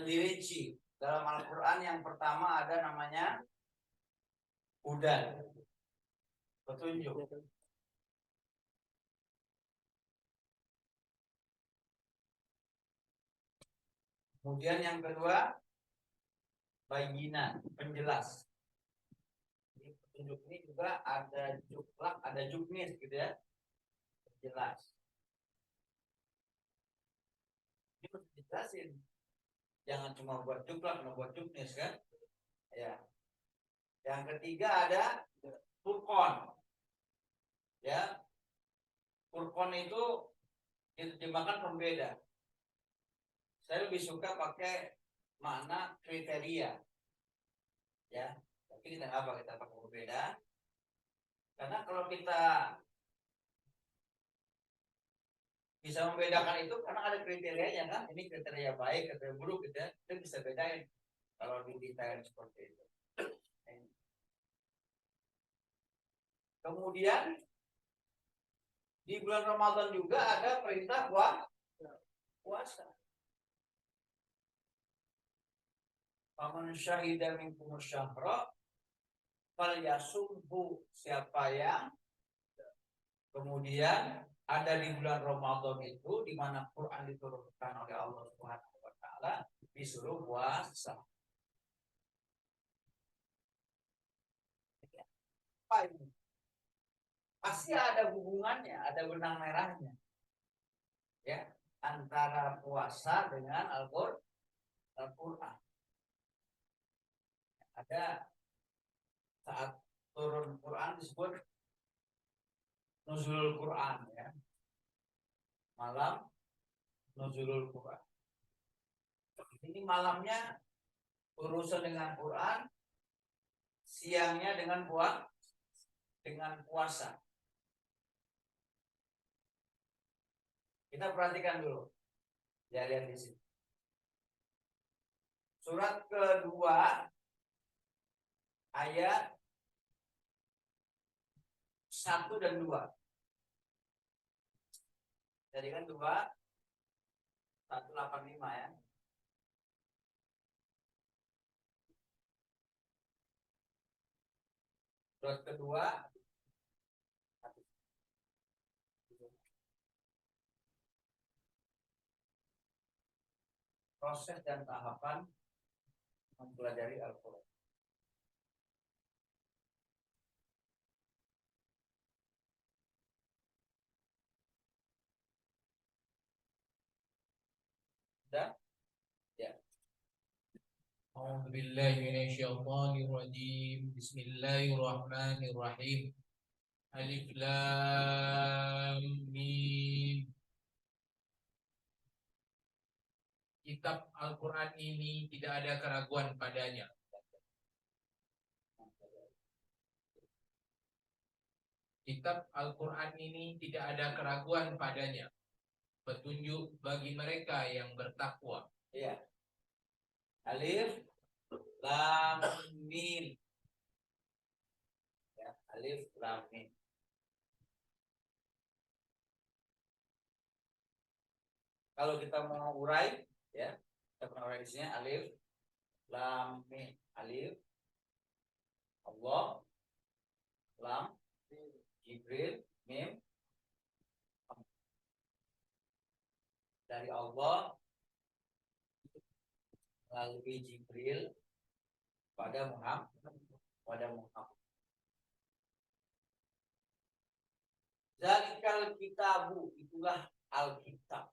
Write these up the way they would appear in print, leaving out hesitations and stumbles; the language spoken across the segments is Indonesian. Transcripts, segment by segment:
dirinci. Dalam Al-Quran yang pertama ada namanya hudan, petunjuk. Kemudian yang kedua bayinan, penjelas. Jadi petunjuk ini juga ada juklak, ada juknis gitu ya, penjelas. Ini harus dijelasin. Jangan cuma buat juklak, mau buat juknis kan? Ya. Yang ketiga ada furqan. Ya. Furqan itu diterjemahkan pembeda. Saya lebih suka pakai makna kriteria. Ya. Tapi kita apa? Kita pakai berbeda. Karena kalau kita bisa membedakan itu karena ada kriterianya kan, ini kriteria baik, kriteria buruk gitu ya, kita bisa bedain kalau di detail seperti itu. Kemudian di bulan Ramadan juga ada perintah puasa. Faman syahida minkum syahra falyasumhu, siapa yang kemudian ada di bulan Ramadan itu di mana Quran diturunkan oleh Allah Subhanahu wa taala disuruh puasa. Apa ini? Pasti ada hubungannya, ada benang merahnya. Ya, antara puasa dengan Al-Qur'an. Ada saat turun Quran disebut nuzulul Quran ya. Malam nuzulul Quran. Ini malamnya urusan dengan Quran, siangnya dengan puasa. Kita perhatikan dulu. Ya, lihat di sini. Surat kedua ayat 1 dan 2. Jadi kan 185 ya. Surat kedua proses dan tahapan mempelajari Al-Quran. Dan ya. أعوذ بالله من الشيطان الرجيم بسم الله الرحمن الرحيم ألف لام ميم. Kitab Al-Quran ini tidak ada keraguan padanya. Kitab Al-Quran ini tidak ada keraguan padanya. Petunjuk bagi mereka yang bertakwa. Iya. Alif lam mim. Ya, alif lam mim. Kalau kita mau urai ya, kita pernah urai di sini alif lam mim. Alif Allah, lam Jibril, mim dari Allah melalui Jibril pada Muhammad. Zalikal kitabu, itulah Alkitab.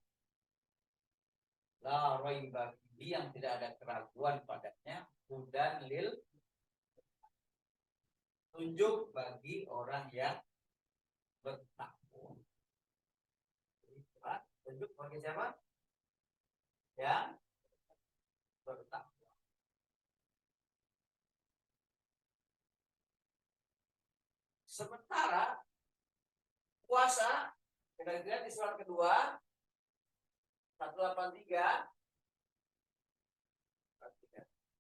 La raiba fihi, yang tidak ada keraguan padanya, hudan lil, tunjuk bagi orang yang bertakwa. Tunjuk bagi siapa? Yang bertakwa. Sementara puasa, kita lihat di surat kedua 183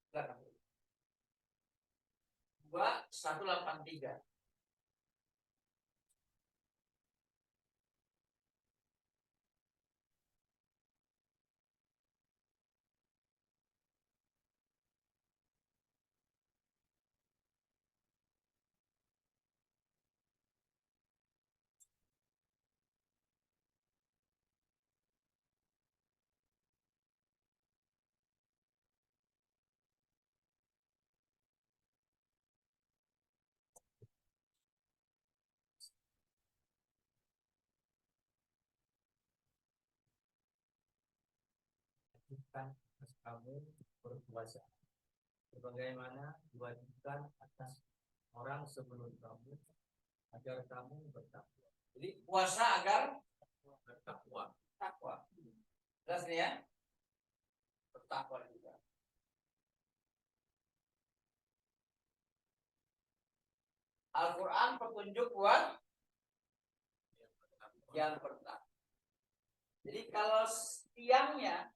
183. atas kamu berpuasa, sebagaimana diwajibkan atas orang sebelum kamu, agar kamu bertakwa. Jadi puasa agar Bertakwa. takwa. Jelas nih ya? Bertakwa juga. Al-Quran petunjuk buat yang bertakwa. Jadi kalau siangnya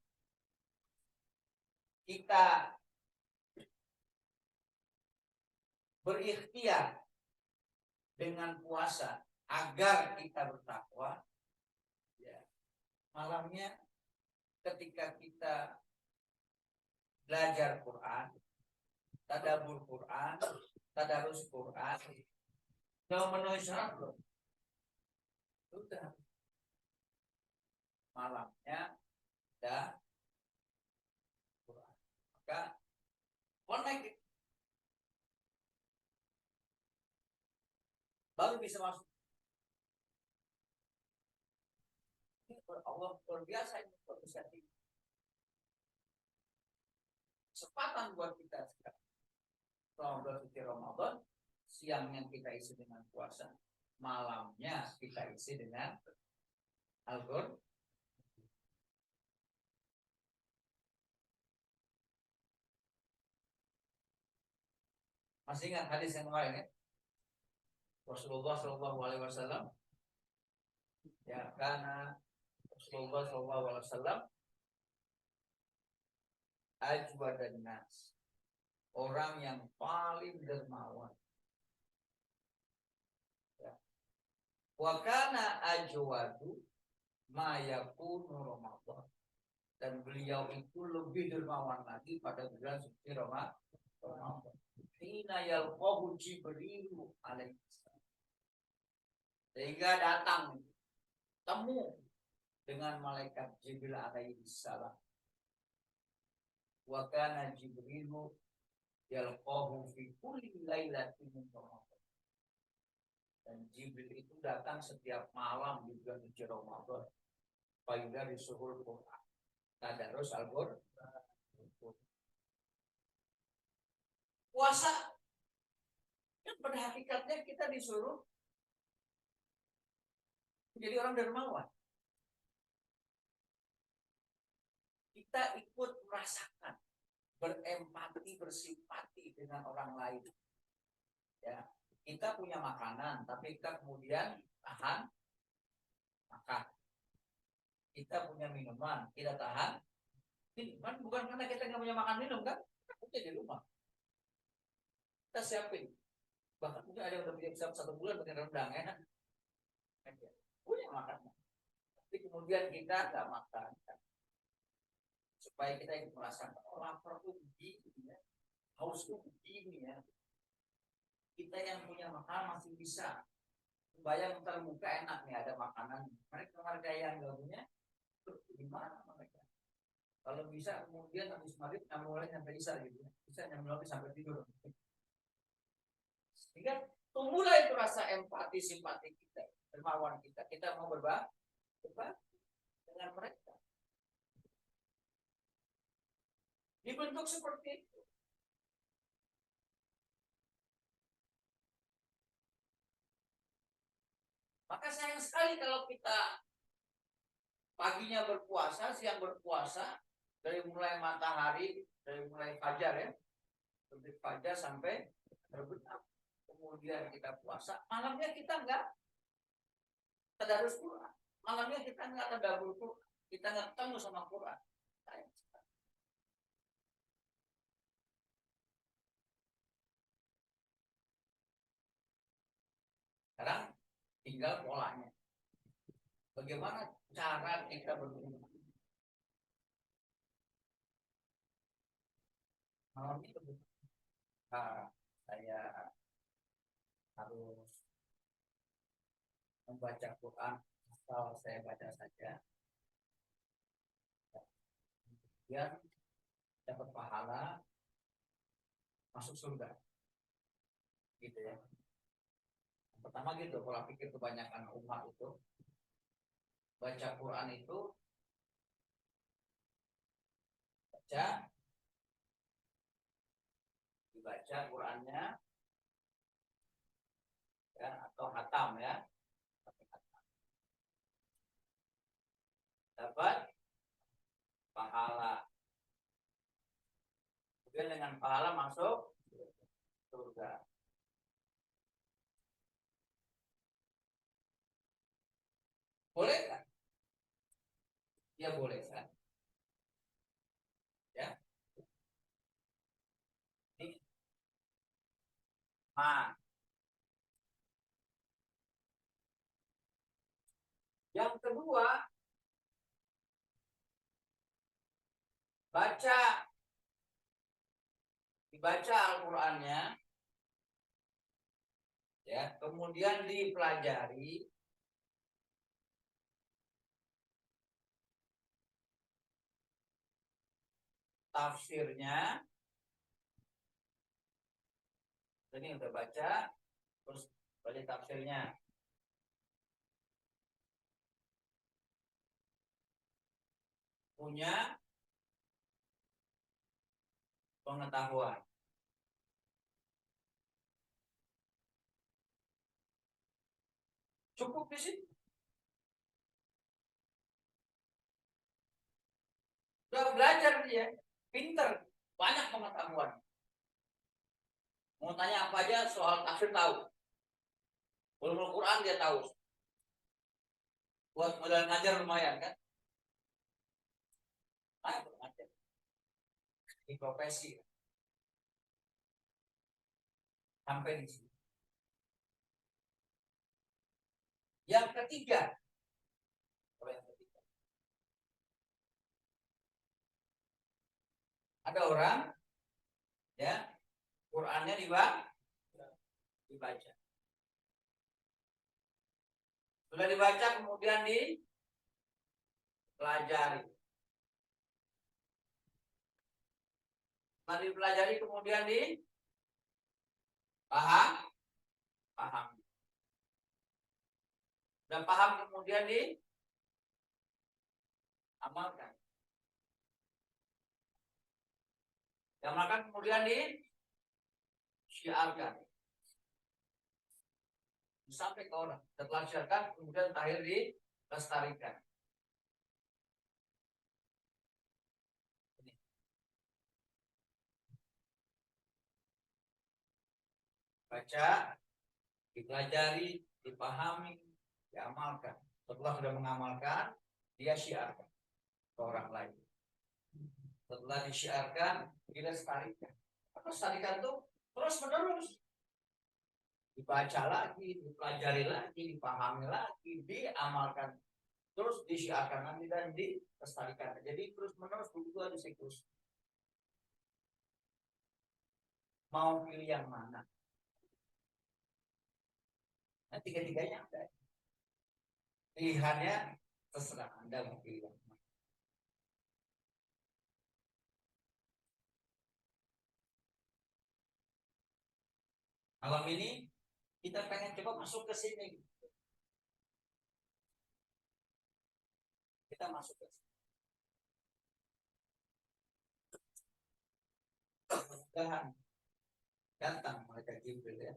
kita berikhtiar dengan puasa agar kita bertakwa, ya, malamnya ketika kita belajar Quran, tadabbur Quran, tadarus Quran, memenuhi syarat loh. Sudah malamnya ada Quran, maka connect baru bisa masuk. Ini Allah luar biasa, ini inisiatif. Kesempatan buat kita sekarang. Selama suci Ramadan, siangnya kita isi dengan puasa, malamnya kita isi dengan Al-Quran. Masih ingat hadis yang kemarin ya? Rasulullah Shallallahu Alaihi Wasallam, ya, karena Rasulullah Shallallahu Alaihi Wasallam ajwadan nas, orang yang paling dermawan. Ya. Wa kana ajwadu ma yakunu Ramadan, dan beliau itu lebih dermawan lagi pada bulan suci Ramadan. Hina yalqahu Jibril alaihi salam, sehingga datang temu dengan malaikat Jibril alaihi salam. Wa kana Jibril yalqahu fi kulli lailatin min Ramadan, dan Jibril itu datang setiap malam di bulan suci Ramadan. Faidah disuhul Quran, tadarus Al-Quran. Puasa kan pada hakikatnya kita disuruh menjadi orang dermawan. Kita ikut merasakan, berempati, bersimpati dengan orang lain. Ya, kita punya makanan, tapi kita kemudian tahan makan. Kita punya minuman, kita tahan minuman, bukan karena kita nggak punya makan minum kan? Kita punya di rumah. Kita siapin. Bahkan mungkin ada yang udah bisa 1 bulan makan rendang ya. Punya makanan. Tapi kemudian kita nggak makan. Supaya kita yang merasakan lapar tuh begini ya, haus tuh begini ya. Kita yang punya makanan masih bisa bayang terbuka enak nih ada makanan. Mereka yang nggak punya, gimana mereka? Kalau bisa kemudian habis maghrib mulai sampai isya gitu, bisa nyampe sampai tidur. Sehingga tumbuhlah itu rasa empati simpati kita, dermawan kita. Kita mau berbagi dengan mereka. Dibentuk seperti itu. Maka sayang sekali kalau kita paginya berpuasa, siang berpuasa, dari mulai matahari, dari mulai fajar ya, terbit fajar sampai terbenam. Kemudian kita puasa, malamnya kita enggak tadarus Quran, malamnya kita enggak tadabbur Quran, kita enggak ketemu sama Quran. Sekarang tinggal polanya. Bagaimana cara kita berdoa? Malam itu saya harus membaca Quran asal saya baca saja. Kemudian dapat pahala masuk surga. Gitu ya. Pertama gitu, pola pikir kebanyakan umat itu baca Quran itu dibaca Qurannya ya, atau khatam ya, dapat pahala. Kemudian dengan pahala masuk surga. Boleh kan? Ya boleh kan? Ya. Ini. Nah, yang kedua, dibaca Al-Qur'annya ya, kemudian dipelajari, tafsirnya. Ini udah baca, terus baca tafsirnya. Punya pengetahuan. Cukup di sini. Udah belajar dia, pinter, banyak pengetahuan. Mau tanya apa aja soal tafsir tahu. Ulumul Quran dia tahu. Buat modal ngajar lumayan kan? Nah, ngajar. Di profesi. Sampai di sini. Yang ketiga. Ada orang ya, Qurannya dibaca. Sudah dibaca kemudian dipelajari. Setelah dipelajari kemudian paham. Dan paham kemudian diamalkan. Diamalkan kemudian disiarkan. Sampai ke orang. Setelah disiarkan kemudian terakhir dilestarikan. Baca, dipelajari, dipahami, diamalkan. Setelah sudah mengamalkan, dia syiarkan ke orang lain. Setelah disiarkan, dilestarikan. Lestarikan itu terus menerus. Dibaca lagi, dipelajari lagi, dipahami lagi, diamalkan, terus disiarkan lagi dan dilestarikan. Jadi terus menerus begitu ada siklus. Mau pilih yang mana? Nah, tiga-tiganya ada. Pilihannya terserah Anda mau pilih yang mana. Malam ini kita pengen coba masuk ke sini. Kita masuk ke sini. Mudah-mudahan datang malaikat Jibril ya.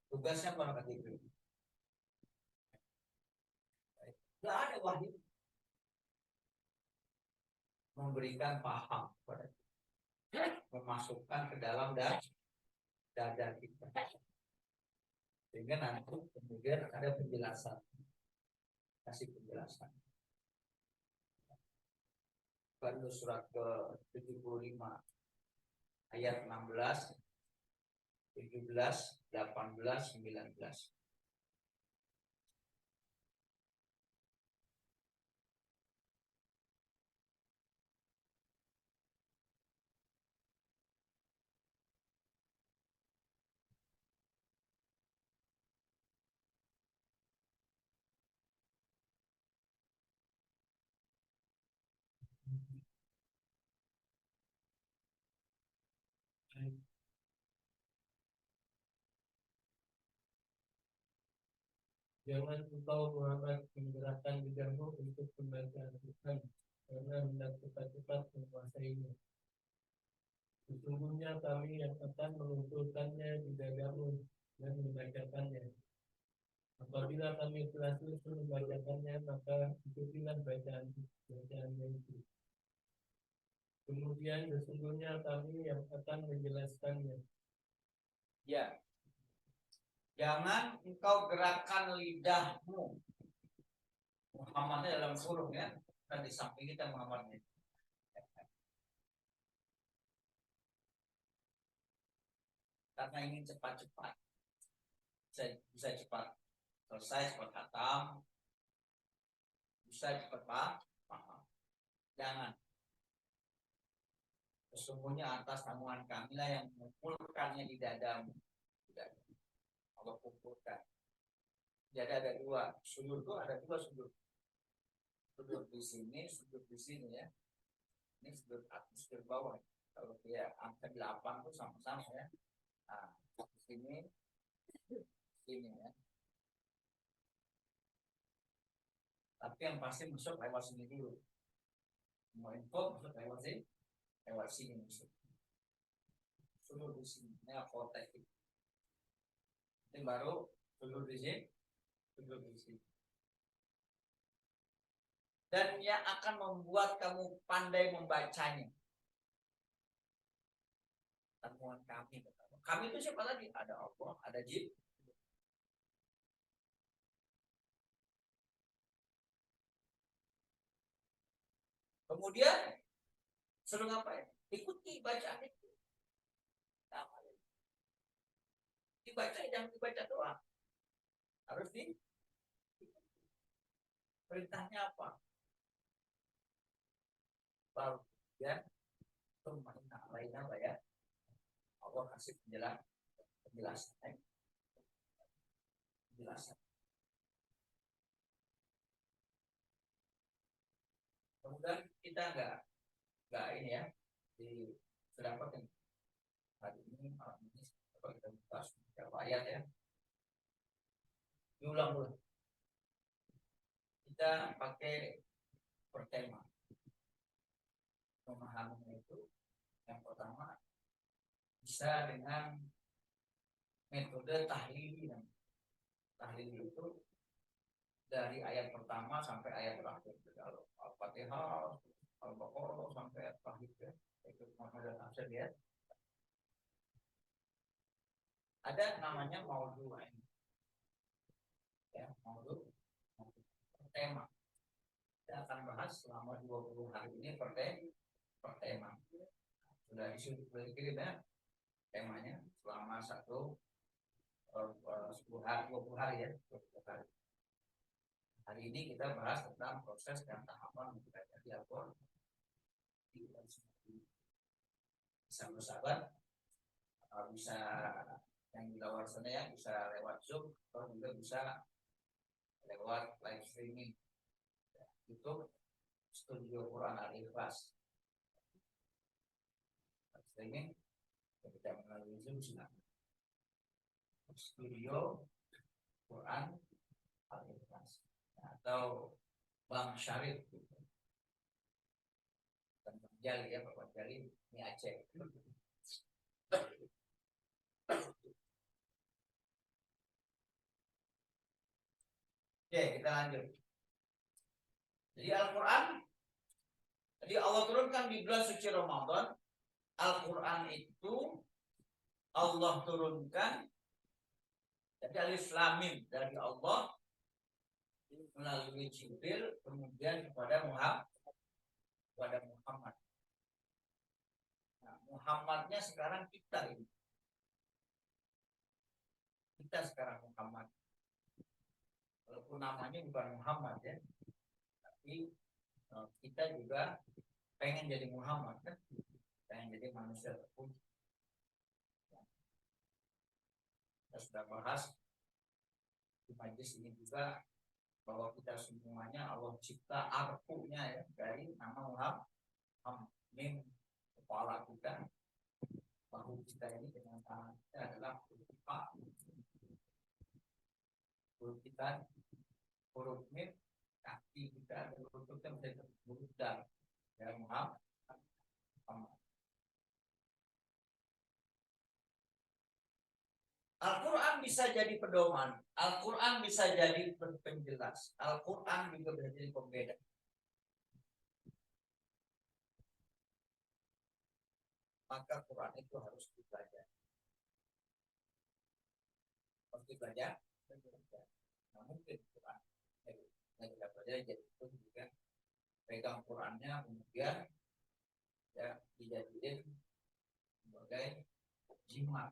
Tugasnya malaikat Jibril. Tidak ada wahyu memberikan paham pada kita, memasukkan ke dalam dada kita, sehingga nanti kemudian ada penjelasan, kasih penjelasan. Baru surat ke-75 ayat 16, 17, 18, 19. Jangan engkau Muhammad menggerakkan lidahmu untuk membaca Al-Quran karena hendak cepat-cepat menguasainya. Sesungguhnya kami yang akan mengumpulkannya di dadamu dan membacakannya. Apabila kami telah selesai membacakannya, maka ikutilah bacaannya itu. Kemudian sesungguhnya kami yang akan menjelaskannya. Ya, jangan engkau gerakkan lidahmu. Muhammadnya dalam kurung ya, kan di samping kita Muhammadnya. Karena ingin cepat-cepat, bisa cepat selesai, cepat khatam, bisa cepat paham. Jangan. Sesungguhnya atas naungan kami lah yang mengumpulkannya di dadamu. Allah kumpulkan. Jadi ada dua sudut, itu ada dua sudut. Sudut di sini, sudut di sini ya. Ini sudut atas, sudut bawah. Kalau dia angka 8 itu sama-sama ya. Nah, di sini ya. Tapi yang pasti masuk lewat sini dulu. Mau info masuk lewat sini masuk. Sudut di sini, ini apotek. Ini baru sudut di sini. Dan yang akan membuat kamu pandai membacanya. Temuan kami. Kami itu siapa lagi? Ada Allah, ada Jin. Kemudian suruh ngapain? Ikuti bacaan itu. Dibaca, jangan dibaca doang. Harus di perintahnya apa? Baru ya, lain apa ya? Allah kasih penjelasan. Kemudian kita nggak ini ya, di berapa kan hari ini malam ini kita bahas beberapa ayat ya. Diulang dulu. Kita pakai per tema. Memahaminya itu yang pertama bisa dengan metode tahlili. Tahlili itu dari ayat pertama sampai ayat terakhir. Kalau Al-Fatihah, Al-Baqarah sampai ayat terakhir ya. Itu Muhammad dan ya. Ada namanya maudhu ini. Ya, maudhu tema. Kita akan bahas selama 20 hari ini per tema. Sudah dikirim ya temanya selama 10 hari, 20 hari ya. 20 hari. Hari ini kita bahas tentang proses dan tahapan mempelajari Al-Quran. Bisa bersahabat, bisa yang di luar sana ya, bisa lewat Zoom atau juga bisa lewat live streaming YouTube Studio Quran Al-Ikhlas. Streaming kita melalui Zoom silakan. Studio Quran Al-Ikhlas atau Bang Syarif dan Bang Jali ya, Bapak Jali ini Aceh. Oke, kita lanjut. Jadi Al-Quran, jadi Allah turunkan di bulan suci Ramadan. Al-Quran itu Allah turunkan dari Alif Lam Mim, dari Allah melalui Jibril kemudian kepada Muhammad. Nah, Muhammadnya sekarang kita ini. Kita sekarang Muhammad. Walaupun namanya bukan Muhammad ya, tapi kita juga pengen jadi Muhammad kan, pengen jadi manusia terpuji. Kita sudah bahas di majelis ini juga bahwa kita semuanya Allah cipta arkunya ya dari nama Muhammad. Mim kepala kita, bahu kita ini dengan tangan kita adalah huruf kita, huruf mim, kaki kita adalah huruf kita menjadi huruf dal. Al-Quran bisa jadi pedoman, Al-Quran bisa jadi penjelas, Al-Quran juga bisa jadi pembeda. Maka Quran itu harus dipelajari. Harus dipelajari. Nah, mungkin Quran yang kita pelajari jadi itu juga pegang Qurannya kemudian ya dijadiin sebagai jimat.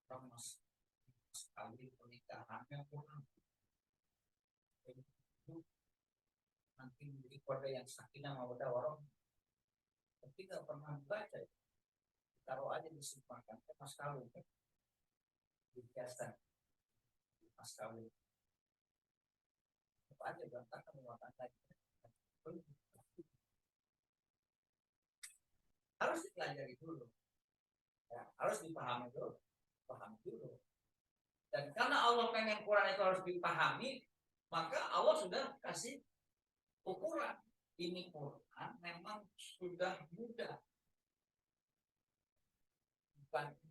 Mas sekali pernikahannya Quran itu nanti menjadi keluarga yang sakinah mawaddah warahmah. Tapi nggak pernah baca, taruh aja disimpankan ke mas kawin, dihiasan mas kawin. Apa aja berantakan rumah tangga. Harus dipelajari dulu, ya, harus dipahami dulu, paham dulu. Dan karena Allah pengen Quran itu harus dipahami, maka Allah sudah kasih ukuran. Ini Quran memang sudah mudah.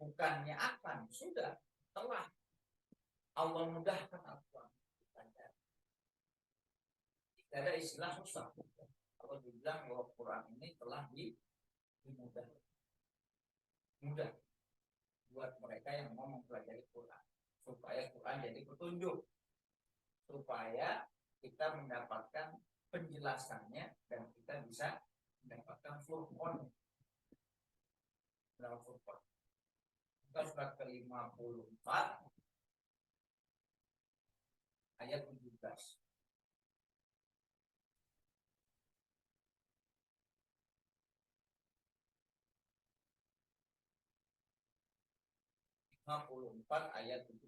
Bukannya akan, sudah, telah. Allah mudahkan Al-Quran. Tidak ada istilah susah. Kalau dibilang bahwa Quran ini telah dimudah. Mudah buat mereka yang mau mempelajari Quran. Supaya Quran jadi petunjuk. Supaya kita mendapatkan penjelasannya dan kita bisa mendapatkan furqan. Dalam furqan. Kita surat ke-54 ayat 17. Ayat 17.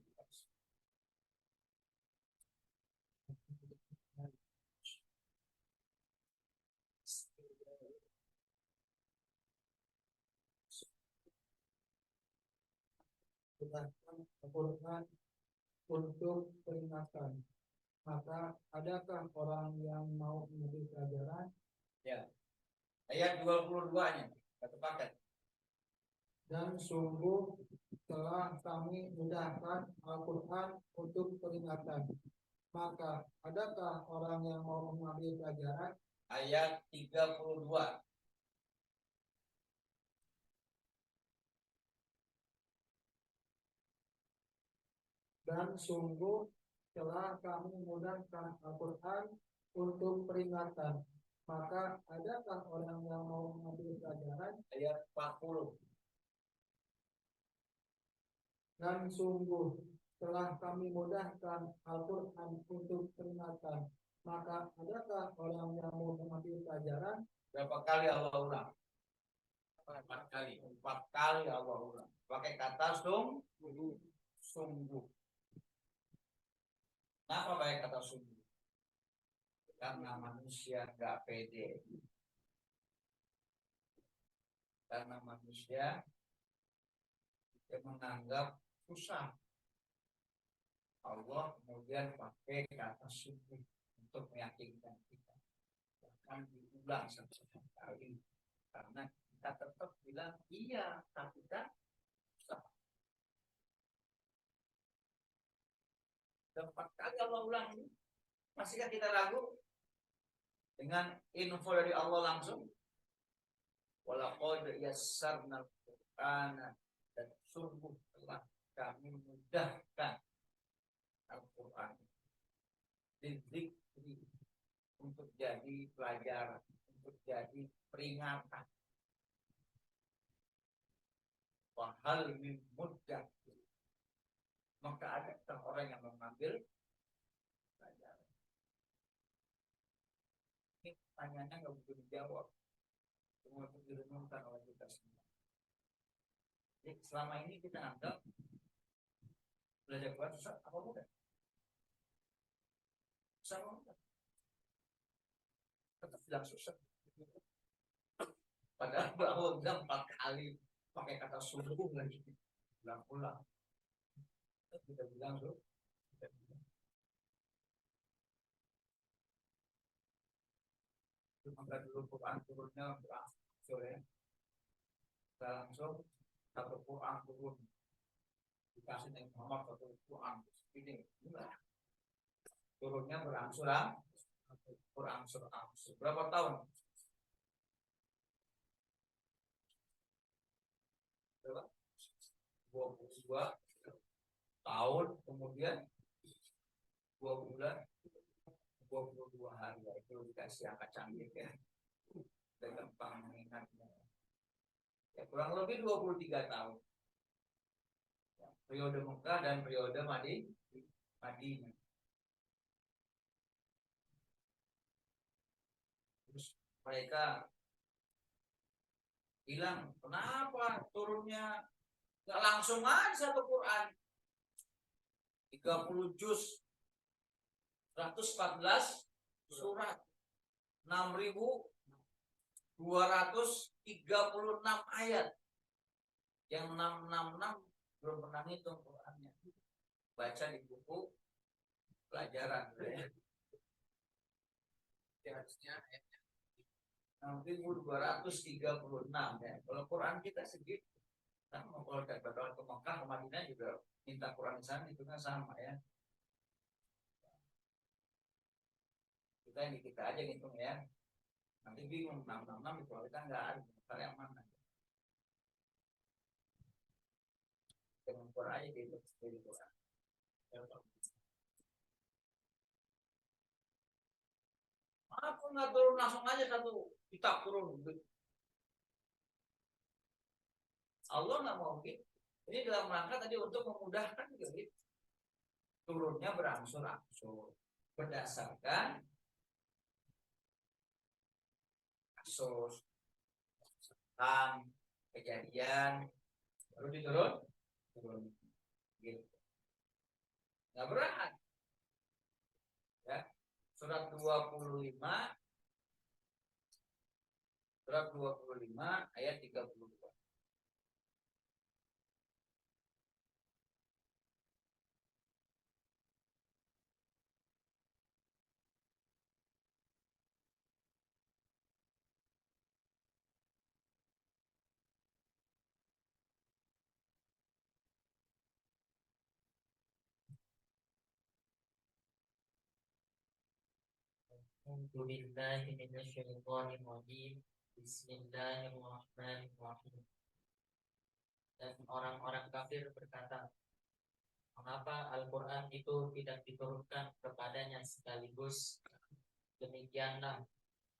Al-Quran untuk peringatan. Maka adakah orang yang mau mengambil pelajaran? Ya. Ayat 22-nya. Satu paket. Dan sungguh telah kami mudahkan Al-Quran untuk peringatan. Maka adakah orang yang mau mengambil pelajaran? Ayat 32. Dan sungguh telah kami mudahkan Al-Quran untuk peringatan. Maka adakah orang yang mau mengambil pelajaran? Ayat 40. Dan sungguh telah kami mudahkan Al-Quran untuk peringatan. Maka adakah orang yang mau mengambil pelajaran? Berapa kali Allah ulang? 4 kali. 4 kali Allah ulang. Pakai kata sungguh. Kenapa pakai kata sungguh? Karena manusia gak pede. Karena manusia yang menganggap susah. Allah kemudian pakai kata sungguh untuk meyakinkan kita. Bahkan diulang satu kali. Karena kita tetap bilang iya, tapi kan susah. 4 kali Allah ulang ini. Masihkah kita ragu dengan info dari Allah langsung? Walaqad yassarna al-Qur'ana, dan sungguh telah kami mudahkan Al-Quran dzikri, untuk jadi pelajaran, untuk jadi peringatan. Wahal min mudah. Maka ada orang yang mengambil pelajaran. Ini pertanyaannya nggak bisa dijawab, cuma untuk direnungkan oleh kita semua. Jadi selama ini kita anggap belajar Quran susah apa mudah? Susah apa mudah? Tetap bilang susah. Padahal Allah bilang 4 kali pakai kata sungguh lagi, ulang-ulang. Kita bilang tuh. Maka dulu Quran turunnya berangsur ya. Kita langsung satu Quran turun dikasih Nabi Muhammad satu Quran ini enggak. Turunnya berangsur-angsur. Berapa tahun? Berapa? 22 tahun, kemudian 2 bulan, 22 hari. Ya, itu dikasih angka canggih ya. Dan gampang mengingatnya. Ya, kurang lebih 23 tahun. Ya, periode Mekah dan periode Madinah. Terus mereka bilang, kenapa turunnya nggak langsung aja satu Quran? 30 juz, 114 surat, 6.236 ayat. Yang 666 belum pernah ngitung Qurannya. Baca di buku pelajaran. Harusnya 6.236 ya. Kalau Quran kita segitu. Nah, kalau ke Mekah, ke Madinah juga minta Quran di sana itu kan sama ya. Kita yang kita aja ngitung ya. Nanti bingung 666 itu kita nggak ada kalau yang mana. Dengan Quran aja gitu sendiri Quran. Aku nggak turun langsung aja satu kitab turun. Allah nggak mau gitu. Ini dalam rangka tadi untuk memudahkan gitu. Turunnya berangsur-angsur berdasarkan kasus, kejadian, baru turun gitu. Nggak berat. Ya. Surat 25 ayat 32. Alhamdulillahi minasyaitonir rajim. Bismillahirrahmanirrahim. Dan orang-orang kafir berkata, mengapa Al-Quran itu tidak diturunkan kepadanya sekaligus? Demikianlah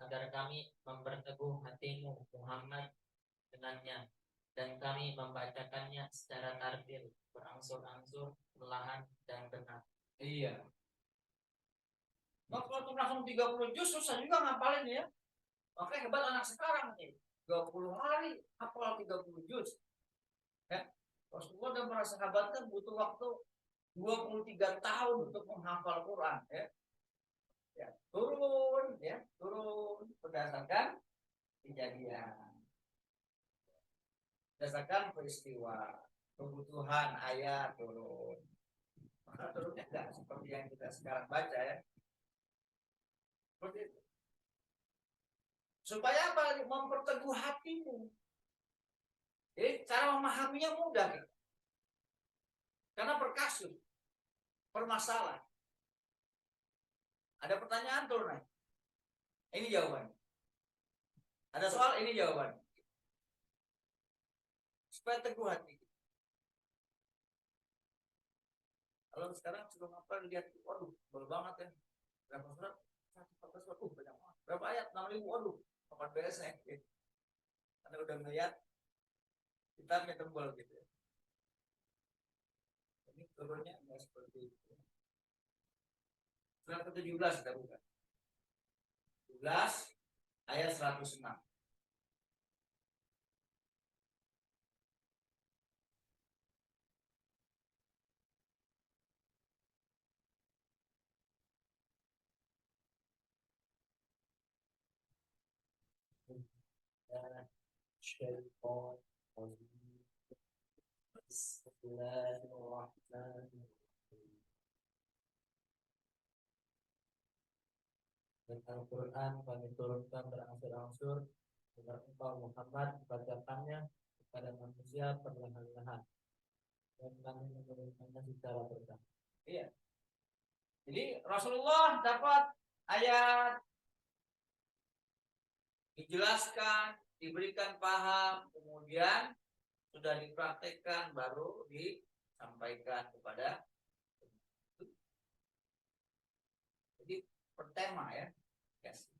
agar kami memperteguh hatimu Muhammad dengannya, dan kami membacakannya secara tartil, berangsur-angsur, perlahan dan benar. Iya. Nah, kalau langsung 30 juz susah juga ngapalin ya. Makanya hebat anak sekarang nih. 20 hari hafal 30 juz. Ya. Rasulullah dan para sahabat kan butuh waktu 23 tahun untuk menghafal Quran ya. Ya, turun berdasarkan kejadian. Berdasarkan peristiwa, kebutuhan ayat turun. Maka turunnya enggak seperti yang kita sekarang baca ya. Seperti itu. Supaya apa? Memperteguh hatimu. Jadi cara memahaminya mudah. Gitu. Karena berkasus, bermasalah. Ada pertanyaan turun. Ini jawabannya. Ada soal, ini jawabannya. Supaya teguh hati. Kalau sekarang sudah apa lihat, waduh, tebal banget ya. Berapa surat? 114 surat. Banyak banget. Berapa ayat? 6.000. Waduh, kapan beresnya? Gitu. Anda udah melihat kitabnya tebal gitu ya. Ini turunnya enggak seperti itu. Surat ke-17 kita buka. 17 ayat 106. Bismillahirrahmanirrahim. Dan Al-Quran kami turunkan berangsur-angsur agar engkau Muhammad bacakannya pada manusia perlahan-lahan dan kami menurunkannya secara bertahap. Iya. Jadi Rasulullah dapat ayat, dijelaskan, diberikan paham, kemudian sudah dipraktekkan, baru disampaikan kepada. Jadi pertema ya, yes.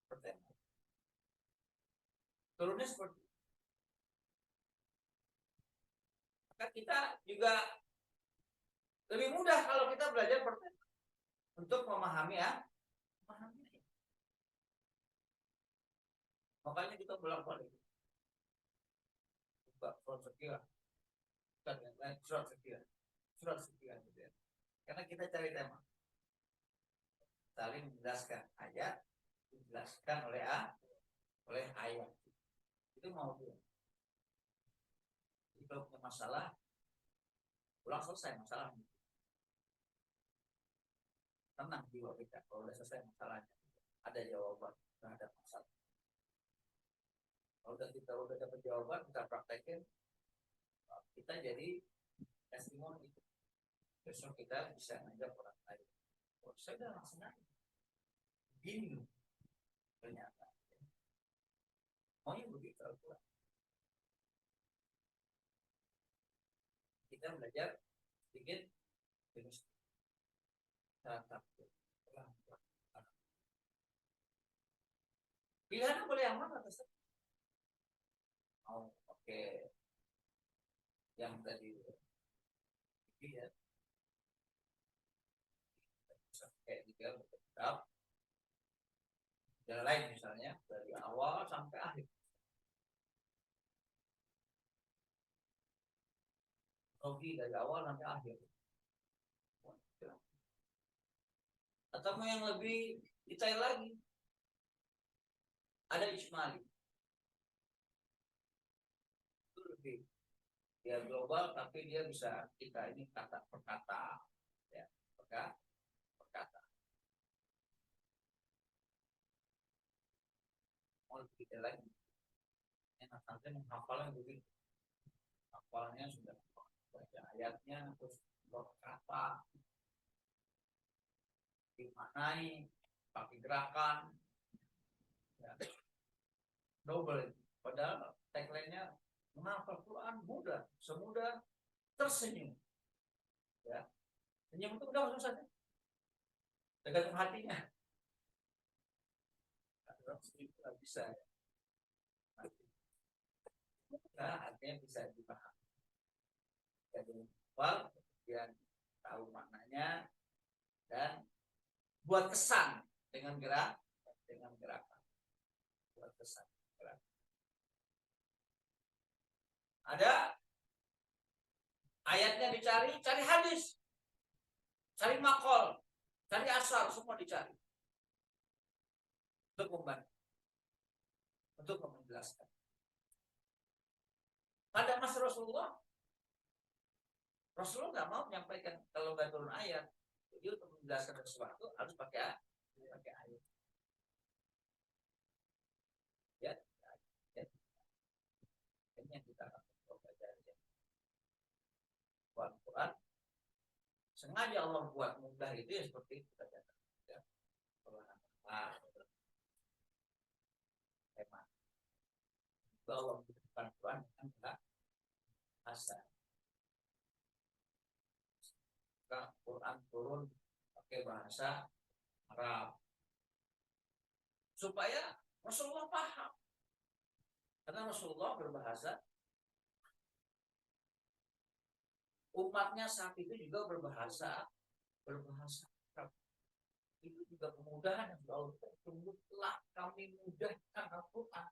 Pertema. Turunnya seperti itu. Maka kita juga lebih mudah kalau kita belajar pertema untuk memahami ya, memahami. Makanya kita bolak-balik. Buka surat sekian, surat sekian, surat sekian gitu ya. Karena kita cari tema. Saling menjelaskan ayat, dijelaskan oleh ayat. Itu mau dia. Jadi kalau punya masalah, ulang selesai masalahnya. Tenang jiwa kita. Kalau udah selesai masalahnya, ada jawaban terhadap masalah. Kalau kita udah dapat jawaban, kita praktekin, kita jadi testimoni. Besok kita bisa ngajak orang lain. Oh, saya udah langsung aja. Begini loh. Ternyata. Maunya begitu. Kita belajar sedikit demi sedikit. Pilihan boleh yang mana? Oh, oke. Yang tadi ya. Kayak gitu tetap. Jalan lain misalnya dari awal sampai akhir. Rogi dari awal sampai akhir. Atau mau yang lebih detail lagi, ada ijmali. Itu lebih dia global, tapi dia bisa kita ini kata per kata, ya, per kata. Mau lebih detail lagi, enak nanti menghafalnya begitu, hafalnya sudah baca ayatnya terus per kata, dimaknai pakai gerakan, ya. Double. Padahal tagline-nya menghafal Quran mudah, semudah tersenyum. Ya. Senyum itu udah susah. Tergantung hatinya. Tidak bisa. Nah, artinya bisa dipahami. Jadi hafal, kemudian tahu maknanya dan buat kesan dengan gerakan. Buat kesan. Ada ayatnya dicari, cari hadis, cari makol, cari asal, semua dicari untuk membantu, untuk menjelaskan. Pada masa Rasulullah nggak mau menyampaikan kalau nggak turun ayat. Jadi untuk menjelaskan sesuatu harus pakai ayat. Ya. Ini yang kita Al-Quran sengaja Allah buat mudah itu ya seperti kita katakan ya. Hemat bahwa bukan Quran dengan bahasa Quran turun pakai bahasa Arab supaya Rasulullah paham karena Rasulullah berbahasa umatnya saat itu juga berbahasa Arab. Itu juga kemudahan yang Allah telah kami mudahkan Al-Quran.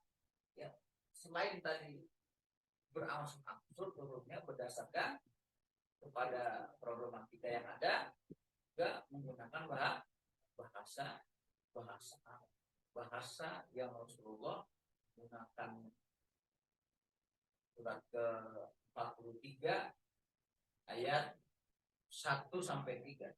Ya, selain tadi berangsur-angsur turunnya berdasarkan kepada problematika yang ada, juga menggunakan bahasa Arab. Bahasa yang Rasulullah menggunakan surat ke-43 ayat 1 sampai 3.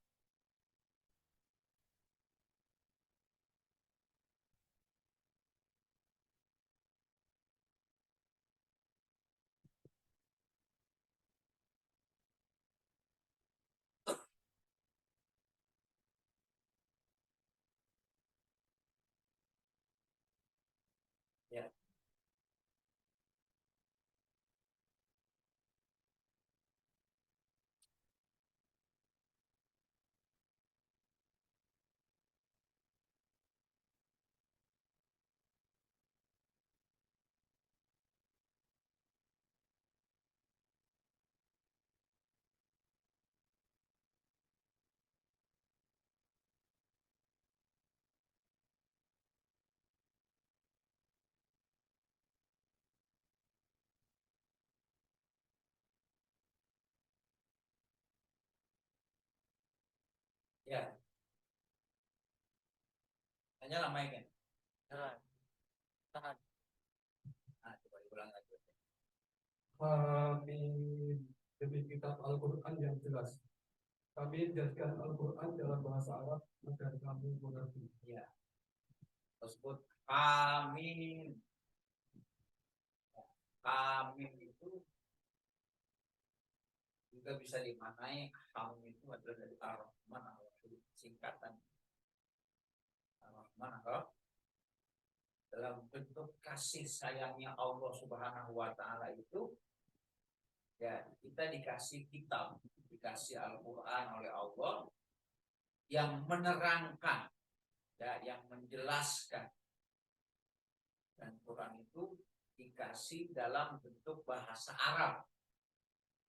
Ya. Hanya lama ya. Tahan. Nah, coba diulang lagi. Kami demi kitab Al-Quran yang jelas. Kami jadikan Al-Quran dalam bahasa Arab agar kamu mengerti. Ya. Tersebut amin. Amin itu juga bisa dimaknai, amin itu adalah dari Ar-Rahman Ar-Rahim, singkatan Ar-Rahman Ar-Rahim, dalam bentuk kasih sayangnya Allah Subhanahu wa Ta'ala itu, ya, kita dikasih kitab, dikasih Al-Quran oleh Allah yang menerangkan, ya, yang menjelaskan. Dan Quran itu dikasih dalam bentuk bahasa Arab,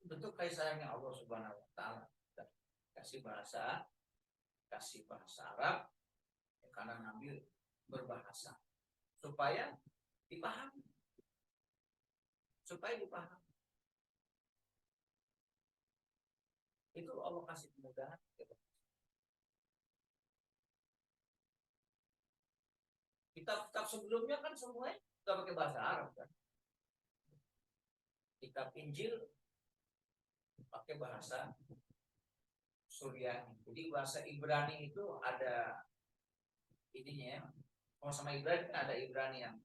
bentuk kasih sayangnya Allah Subhanahu wa Ta'ala. Kasih bahasa Arab, ya, karena Nabi berbahasa supaya dipahami, itu Allah kasih kemudahan. Kitab-kitab sebelumnya kan semuanya sudah pakai bahasa Arab kan. Kitab Injil pakai bahasa Suryani. Jadi bahasa Ibrani itu ada ininya ya. Sama Ibrani ada Ibrani yang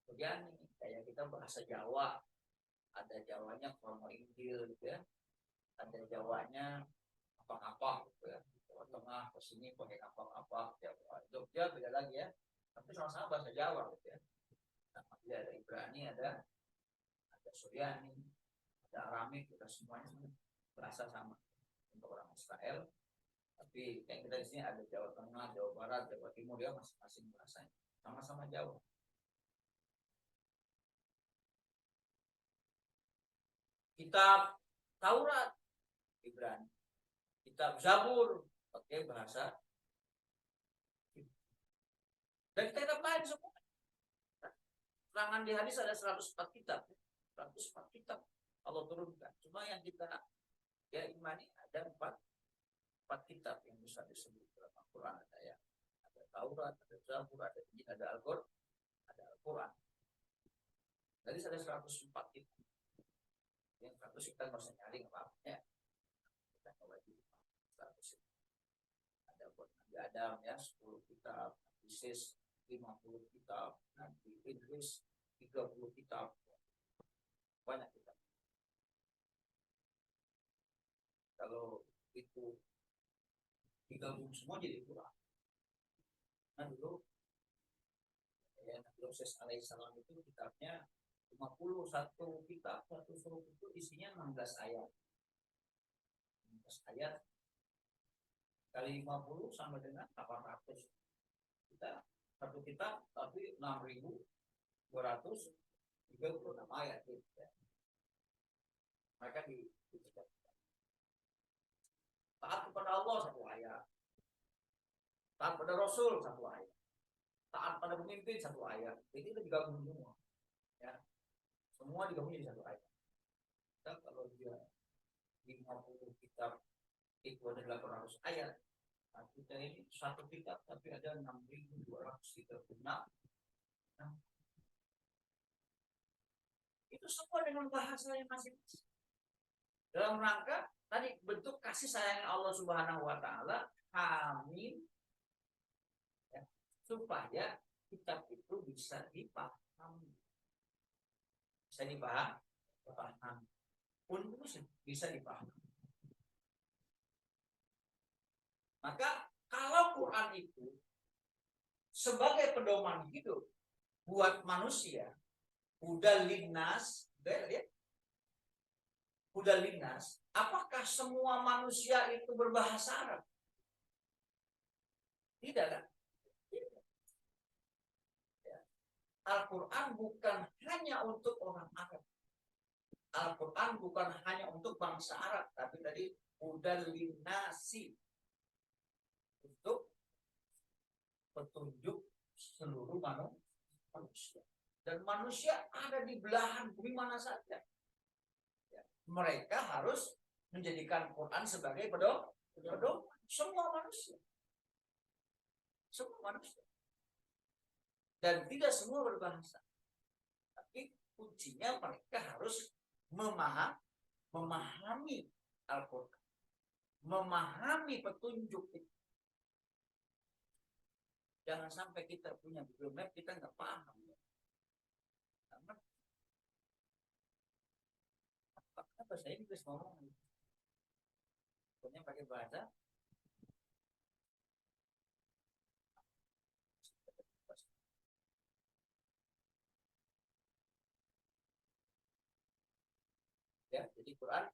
Suryani. Kayak kita bahasa Jawa, ada Jawanya Kromo Injil gitu ya. Ada Jawanya apa-apa gitu ya. Jawa Tengah ke sini pakai apa-apa. Jogja beda lagi ya. Tapi sama-sama bahasa Jawa gitu ya. Nah, ada Ibrani, ada Suryani, ada Aramik, kita semuanya berasa sama untuk orang Israel. Tapi kayak kita di sini ada Jawa Tengah, Jawa Barat, Jawa Timur, ya masing-masing bahasanya sama-sama Jawa. Kitab Taurat Ibrani, kitab Zabur pakai bahasa, dan kitab lain semua. Terangan di hadis ada 104 kitab. 104 kitab Allah turunkan. Cuma yang kita ya imani ada 4 kitab yang bisa disebut dalam Al-Quran. Ada Taurat, ada Zabur, ada Injil, ada Al-Quran. Jadi ada 104 kitab. Yang 100 kita nggak usah nyari apa-apanya. Kita coba di 100 itu. Ada buat Nabi Adam ya 10 kitab, Isis 50 kitab, nanti Idris 30 kitab. Banyak kitab. Kalau itu digabung semua jadi Quran. Nah dulu ya Nabi Moses alaihissalam itu kitabnya 51 kitab, satu surat itu isinya 16 ayat. 16 ayat kali 50 sama dengan 800. Kita satu kitab tapi 6.236 ayat gitu ya. Mereka taat kepada Allah 1 ayat, taat pada Rasul 1 ayat, taat pada pemimpin 1 ayat. Jadi itu digabung semua ya. Semua digabung jadi 1 ayat. Dan kalau dia 50 kitab itu ada 800 ayat. Nah, kita ini 1 kitab tapi ada 6.236. Nah, itu semua dengan bahasa yang masing-masing. Dalam rangka tadi bentuk kasih sayang Allah Subhanahu wa Ta'ala, amin, ya, supaya kitab itu bisa dipahami. Bisa dipahami. Pun bisa dipahami. Maka kalau Quran itu sebagai pedoman hidup buat manusia, hudal linnas, ya, hudal linnas, apakah semua manusia itu berbahasa Arab? Tidak kan? Ya. Al-Quran bukan hanya untuk orang Arab. Al-Quran bukan hanya untuk bangsa Arab, tapi tadi hudal linnasi, untuk petunjuk seluruh manusia. Dan manusia ada di belahan bumi mana saja. Ya. Mereka harus menjadikan Quran sebagai pedoman semua manusia. Semua manusia. Dan tidak semua berbahasa. Tapi kuncinya mereka harus memahami Al-Quran. Memahami petunjuk itu. Jangan sampai kita punya Google Map, kita nggak paham. Apa bahasa Inggris ngomong? Pokoknya pakai bahasa ya, jadi Quran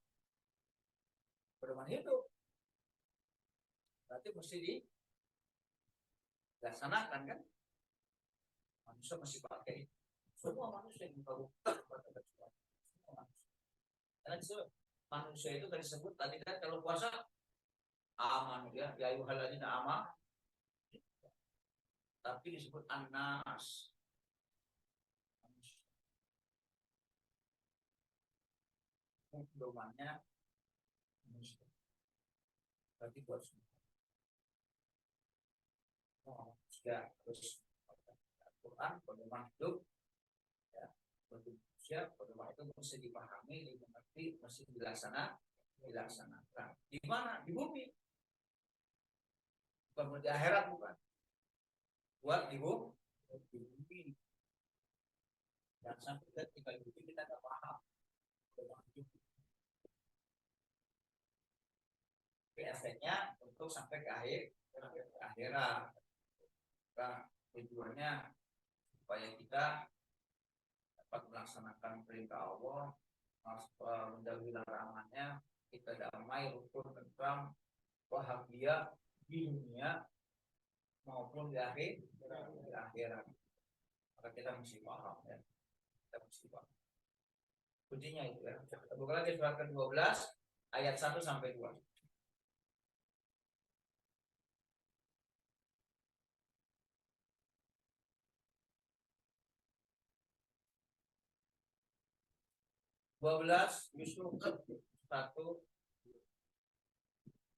pedoman hidup. Berarti mesti dilaksanakan kan? Manusia masih pakai semua manusia yang tahu pada semua manusia. Karena manusia itu tadi disebut tadi kan kalau puasa aman ya ayyuhalladzina amanu, tapi disebut anas. Pedomannya manusia. Berarti buat semua. Ya, terus Al-Quran pedoman hidup ya, untuk manusia pedoman itu mesti dipahami, dimengerti, mesti dilaksanakan. Di mana? Di bumi. Bukan di akhirat, bukan. Buat di bumi. Dan sampai ketika di bumi kita nggak paham pedoman hidup. Efeknya untuk sampai ke akhirat. Nah, tujuannya supaya kita dapat melaksanakan perintah Allah, menjauhi larangannya, kita damai, rukun, tentram, bahagia di dunia maupun di akhirat. Maka kita mesti paham ya. Kita mesti paham. Kuncinya itu ya. Kita buka lagi surat ke-12 ayat 1 sampai 2. Yusuf 1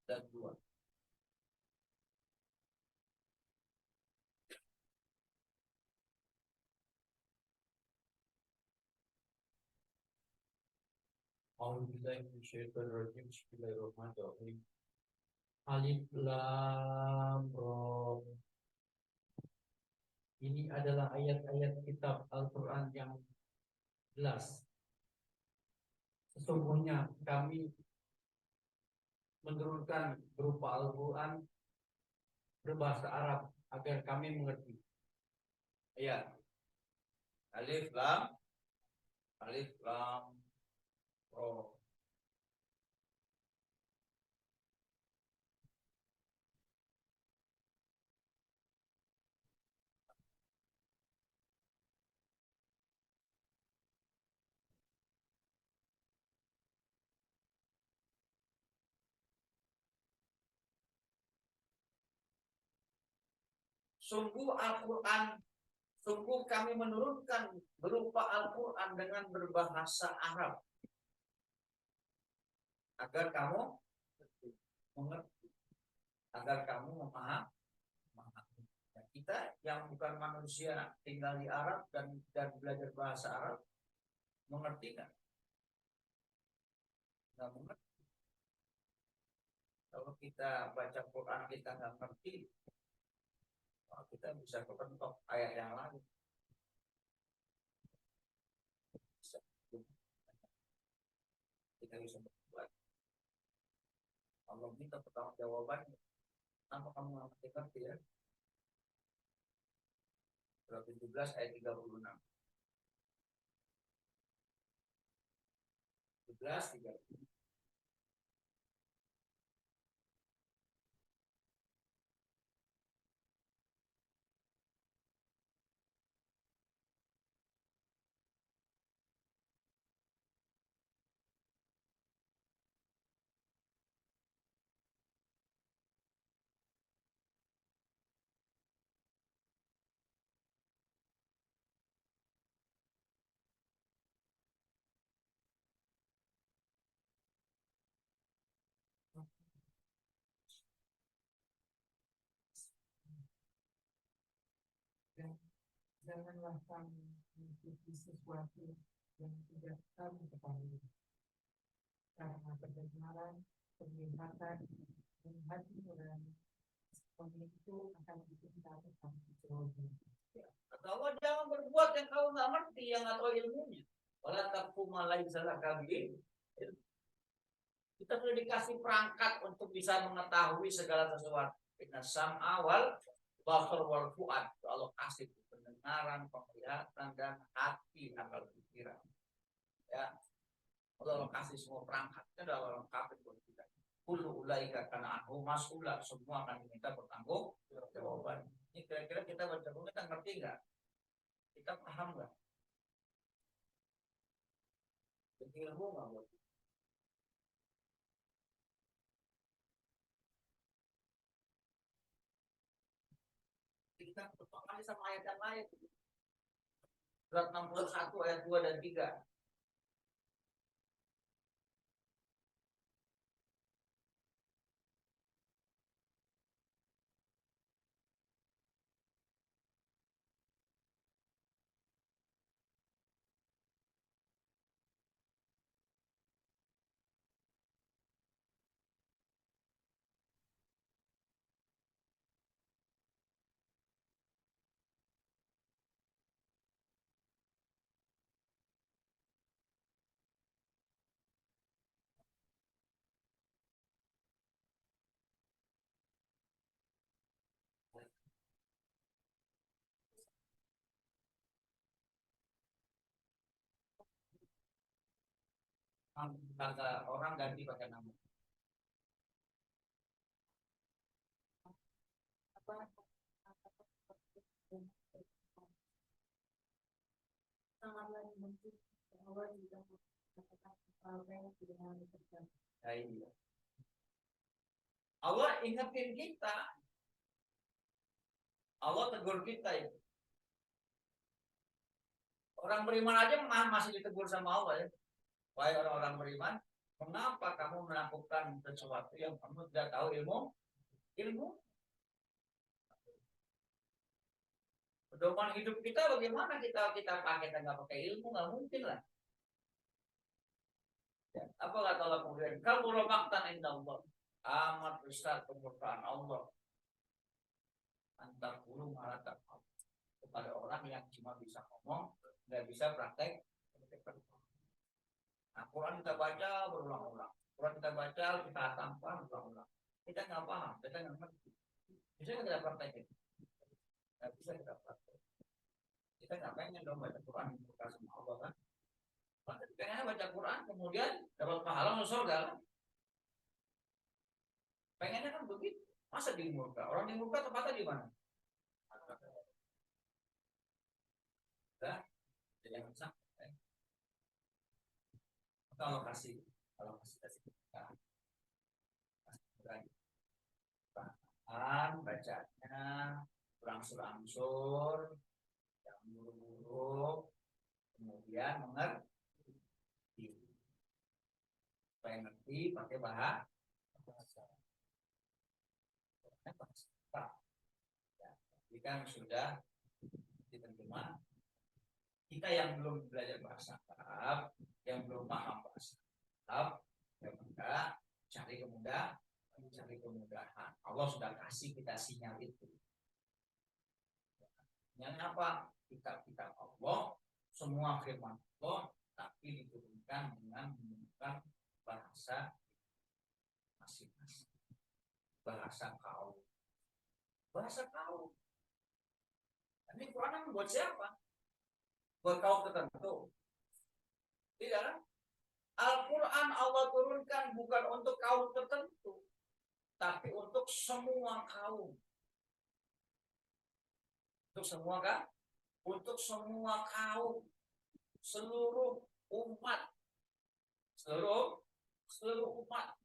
dan 2. Bismillahirrahmanirrahim. Alif Lam Ra. Ini adalah ayat-ayat kitab Al-Quran yang jelas. Sesungguhnya kami menurunkan berupa Al-Quran berbahasa Arab agar kami mengerti. Ya. Alif Lam Ra. Sungguh Al-Quran, sungguh kami menurunkan berupa Al-Quran dengan berbahasa Arab agar kamu mengerti, agar kamu memahami. Kita yang bukan manusia tinggal di Arab dan belajar bahasa Arab mengerti nggak? Nggak mengerti. Kalau kita baca Quran kita nggak mengerti, kita bisa kepentok ayat yang lain. Kita bisa berbuat. Allah minta pertanggung jawabannya. Kenapa kamu nggak mengerti ya? Surah 17 ayat 36. 17 36. janganlah kami mengikuti sesuatu yang tidak kami ketahui. Karena pendengaran, penglihatan, dan hati nurani itu akan ditingkatkan jauh. Kata Allah, jangan berbuat yang kau nggak ngerti, yang nggak tahu ilmunya. Wala taqfu ma laisa laka bihi ilm. Kita sudah dikasih perangkat untuk bisa mengetahui segala sesuatu. Inna sam'a wal basar wal fuad. Allah kasih pendengaran, penglihatan, dan hati akal pikiran. Ya, Allah kasih semua perangkat. Itu adalah lengkap buat kita. Kullu ulaika kana anhu mas'ula. Semua akan diminta bertanggung jawaban. Ini kira-kira kita baca buku, kita ngerti nggak? Kita paham nggak? Jadi ilmu nggak buat kita bertolak sama ayat yang lain. Surat 61 ayat 2 dan 3. Kata orang ganti pakai nama. Ya, iya. Allah ingetin kita. Allah tegur kita ya. Orang beriman aja masih ditegur sama Allah ya. Wahai orang-orang beriman, mengapa kamu melakukan sesuatu yang kamu tidak tahu ilmu? Pedoman hidup kita bagaimana kita pakai dan nggak pakai ilmu, nggak mungkin lah. Ya, apa kata Allah kemudian? Kamu romaktan indah Allah. Amat besar kemurkaan Allah. Antar guru mengatakan kepada orang yang cuma bisa ngomong, nggak bisa praktek. Nah, Quran kita baca berulang-ulang. Quran kita baca, kita hatamkan berulang-ulang. Kita nggak paham, kita nggak ngerti. Bisa kita praktekin? Nggak bisa kita praktek. Kita nggak pengen dong baca Quran bukan sama Allah kan? Pengen baca Quran kemudian dapat pahala masuk surga kan? Pengennya kan begitu. Masa di murka? Orang di murka tempatnya di mana? Nah, jangan sampai. Kalau kasih kita bacanya berangsur-angsur, jangan buru-buru, kemudian mengerti. Supaya ngerti pakai bahasa. Ya, jadi kan sudah diterjemah. Kita yang belum belajar bahasa Arab, yang belum paham bahasa Arab, ya maka cari kemudahan. Allah sudah kasih kita sinyal itu. Yang apa? Kitab-kitab Allah, semua firman Allah, tapi diturunkan dengan menggunakan bahasa masing-masing. Bahasa kaum. Ini Quran buat siapa? Buat kaum tertentu. Tidak kan? Al-Quran Allah turunkan bukan untuk kaum tertentu, tapi untuk semua kaum. Untuk semua kan? Untuk semua kaum, seluruh umat. Seluruh umat.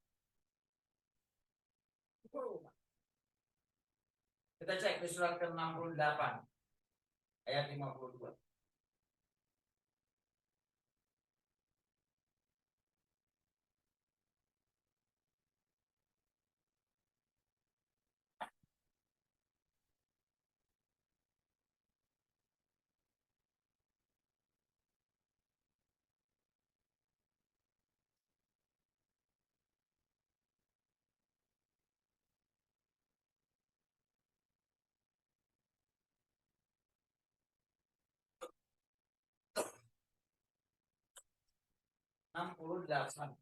Kita cek di surat ke-68 ayat 52. 68.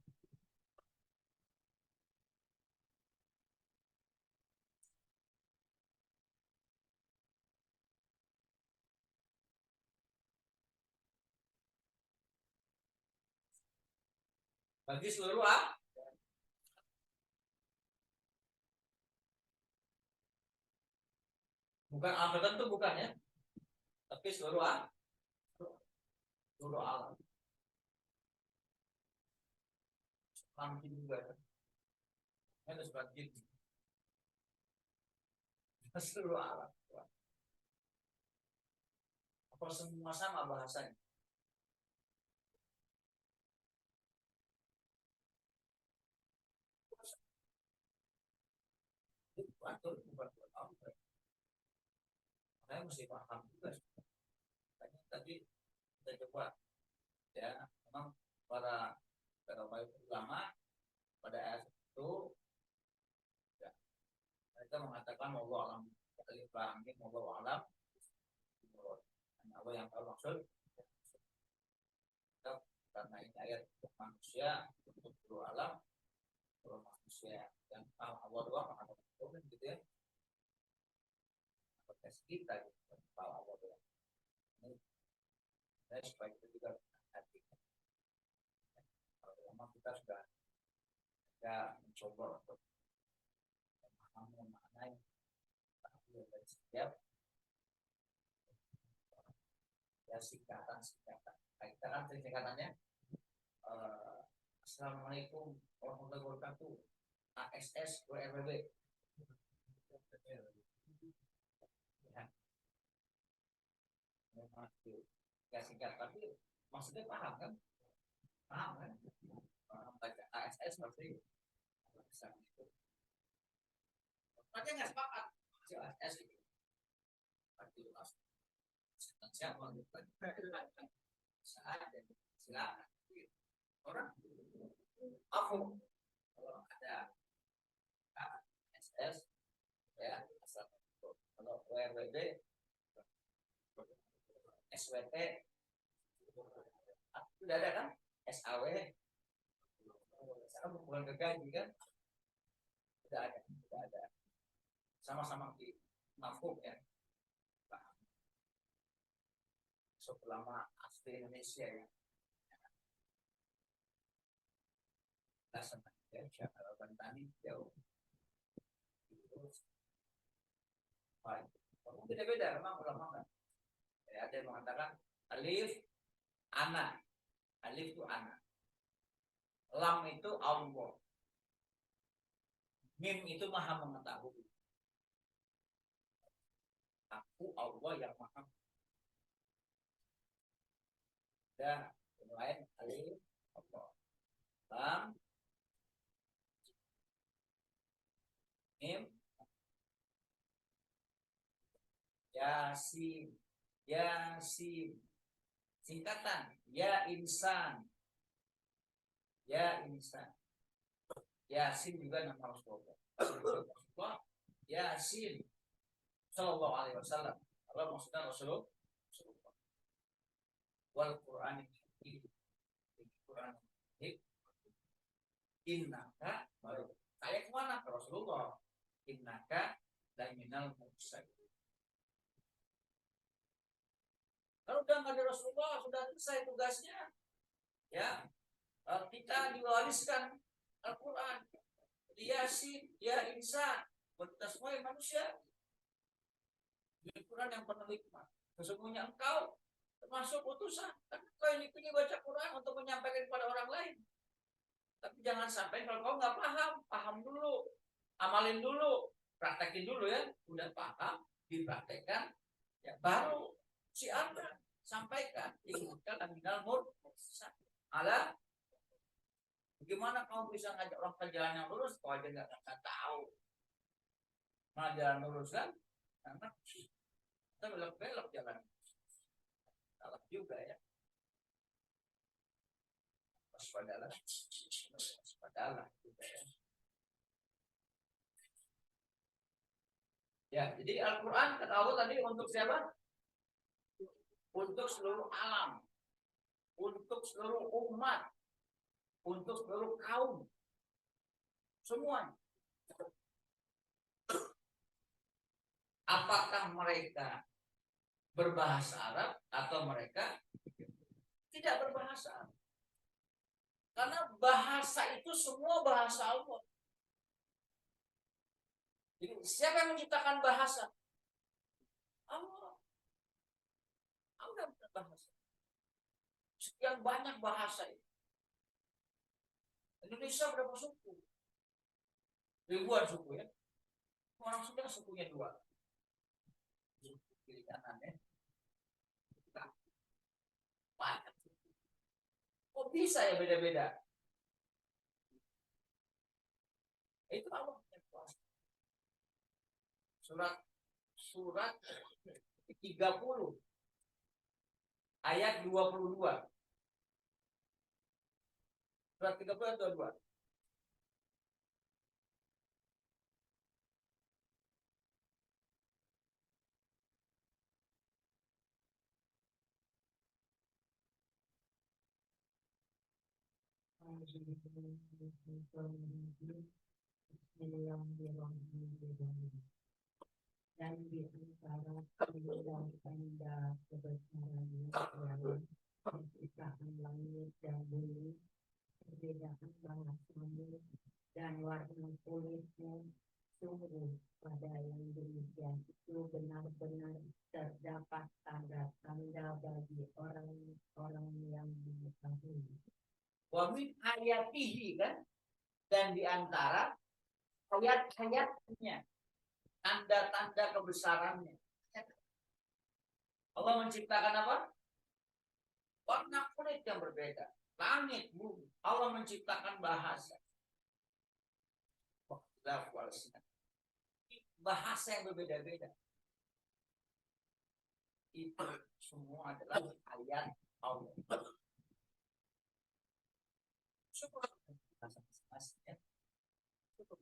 Bagi seluruh bukan tertentu bukan ya, tapi seluruh seluruh alam. Mungkin juga ya. Itu sebagian seluruh alam. Apa semua sama bahasanya? Bukan apa. Saya mesti paham juga. Tadi kita coba ya, memang para ulama pada ayat itu ya, mereka mengatakan Allah alam alif lam mim Allah alam, Allah yang tahu maksud. Karena ini ayat untuk manusia, untuk seluruh alam, kalau manusia yang tahu Allah doang maka gitu ya. Tes kita gitu, tahu Allah doang. Ini supaya kita juga hati. Kalau memang kita sudah mencoba untuk memahami makna yang dari setiap ya singkatan. Kita kan singkatannya Assalamualaikum warahmatullahi wabarakatuh, ASS WRWB. Ya singkat tapi maksudnya paham kan? Paham kan? Baca ASS berarti bisa gitu. Aja nggak sepakat ASS itu. Berarti siapa gitu? Silakan. Orang aku kalau ada ASS ya asal kalau WRWB SWT sudah ada kan? SAW bukan kegaji kan? Sudah ada. Sama-sama di mafhum ya. Selama asli Indonesia ya. Kita senang ya, kalau tani jauh. Baik. Beda-beda memang ulama kan. Ada yang mengatakan alif ana, alif itu ana, lam itu Allah, mim itu maha mengetahui. Aku Allah yang maha. Dan yang lain alif Allah, lam mim yasin. Yasin singkatan ya insan, Yasin juga nama Rasulullah. Yasin Sallallahu Alaihi Wasallam. Allah maksudnya Rasulullah. Wal Quran ini Quran ini innaka baru saya kemana ke Rasulullah, innaka dan minal mursalin. Kalau udah nggak ada Rasulullah, sudah selesai tugasnya. Ya, kita diwariskan Al-Quran. Yasin, ya insan, kita semua manusia. Al-Quran yang penuh hikmah. Sesungguhnya engkau termasuk utusan. Kan engkau ini punya baca Quran untuk menyampaikan kepada orang lain. Tapi jangan sampai kalau kau nggak paham dulu, amalin dulu, praktekin dulu ya. Udah paham, dipraktekkan, ya baru si Anda sampaikan, ingatkan aminal mursalin. Ala, bagaimana kamu bisa ngajak orang ke jalan yang lurus? Kau aja nggak tahu. Nah, jalan lurus kan? Karena kita belok-belok jalan. Salah juga ya. Waspadalah juga ya. Ya, jadi Al-Quran kata Allah tadi untuk siapa? Untuk seluruh alam, untuk seluruh umat. untuk seluruh kaum semuanya. Apakah mereka berbahasa Arab atau mereka tidak berbahasa Arab? Karena bahasa itu semua bahasa Allah. Jadi, siapa yang menciptakan bahasa? Allah. Allah bahasa. Sekian banyak bahasa itu. Indonesia berapa suku? Ribuan suku ya. Orang Sunda sukunya 2. Suku kiri kanan ya. Nah, banyak. Kok bisa ya beda-beda? Itu Allah yang kuasa. Surat 30 ayat 22. Surat 30 ayat 22. Dan di antara bidang tanda kebesarannya adalah penciptaan langit dan bumi, perbedaan bahasamu dan warna kulitmu. Sungguh pada yang demikian itu benar-benar terdapat tanda-tanda bagi orang-orang yang mengetahui. Wa min ayatihi kan, dan di antara ayat-ayatnya, tanda-tanda kebesarannya. Allah menciptakan apa? Warna kulit yang berbeda, langit, bumi. Allah menciptakan bahasa. Bahasa yang berbeda-beda. Itu semua adalah ayat Allah. Syukur bahasa masing-masing ya. Syukur.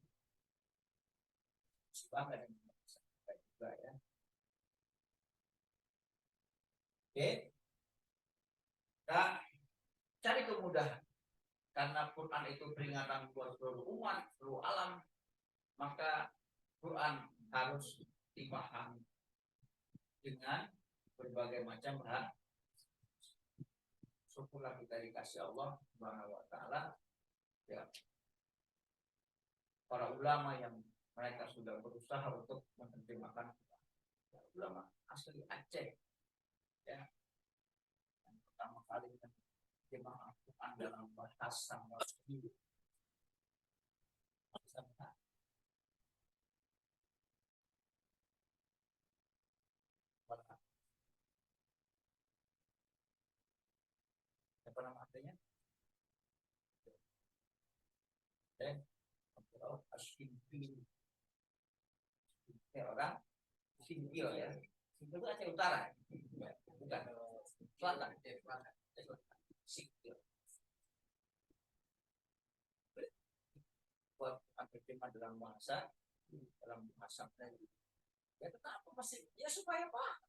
Bangga dengan bahasa kita juga ya. Oke. Kita cari kemudahan. Karena Quran itu peringatan buat seluruh umat, seluruh alam, maka Quran harus dipahami dengan berbagai macam bahasa. Syukurlah kita dikasih Allah Subhanahu wa taala ya. Para ulama yang mereka sudah berusaha untuk menerjemahkan ulama asli Aceh ya. Yang pertama kali menerjemah Al-Quran dalam bahasa Melayu. Apa nama artinya? Asyimpi. Orang Simpil ya. Simpil itu Aceh Utara. Bukan. Selatan. Simpil. Buat terjemah dalam bahasa Melayu. Ya kenapa masih? Ya supaya apa?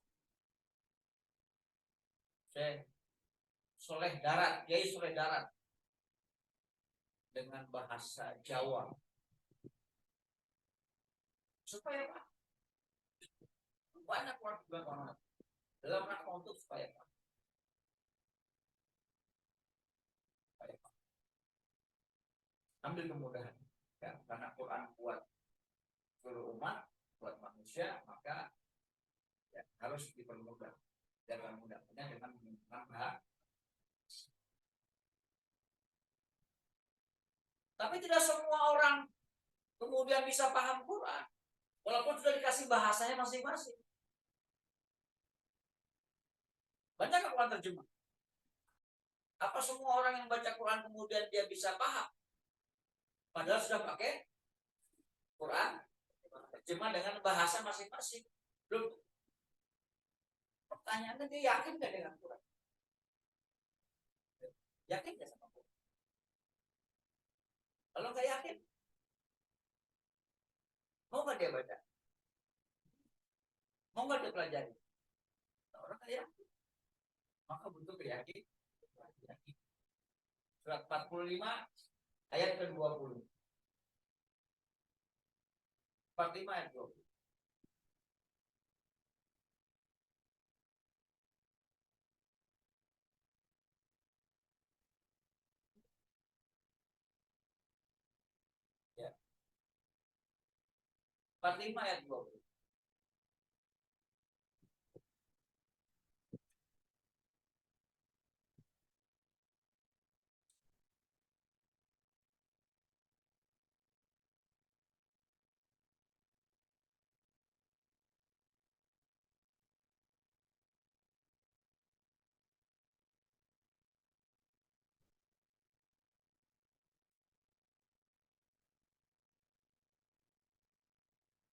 Soleh Darat, Kiai Soleh Darat dengan bahasa Jawa. Supaya apa? Banyak orang bilang dalam rangka untuk supaya apa? Supaya apa? Ambil kemudahan. Ya, karena Quran buat seluruh umat, buat manusia, maka ya, harus dipermudah. Jangan mudah-mudah dengan menggunakan bahasa. Tapi tidak semua orang kemudian bisa paham Quran, walaupun sudah dikasih bahasanya masing-masing. Banyak Quran terjemah. Apa semua orang yang baca Quran kemudian dia bisa paham? Padahal sudah pakai Quran terjemah dengan bahasa masing-masing. Belum. Pertanyaannya, dia yakin nggak dengan Quran? Yakin nggak sama Quran? Kalau nggak yakin, mau nggak dia baca? Mau nggak dia pelajari? Nah, orang nggak yakin, maka butuh keyakinan. Surat 45 ayat ke-20. 45 ayat 20. Ya. 45 ayat 20.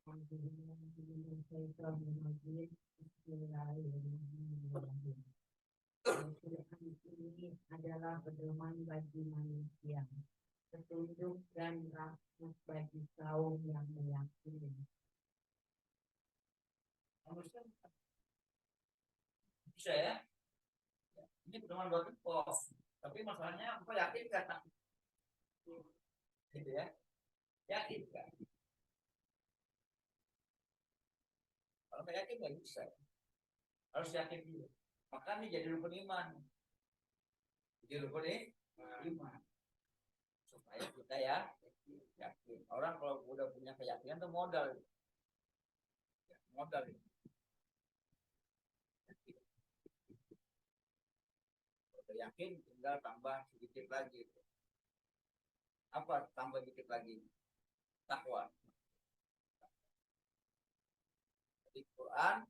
Al-Quran ini adalah pedoman bagi manusia, petunjuk dan rahmat bagi kaum yang meyakini. Manusia bisa ya. Ini pedoman buat pos. Tapi masalahnya apa yakin kata? Gitu ya. Yakin kan? Kalau nggak yakin nggak bisa. Harus yakin dulu. Makanya jadi rukun iman. Jadi rukun iman. Supaya kita ya yakin. Orang kalau udah punya keyakinan itu modal. Modal. Kalau yakin tinggal tambah sedikit lagi. Apa tambah sedikit lagi? Takwa. Di Quran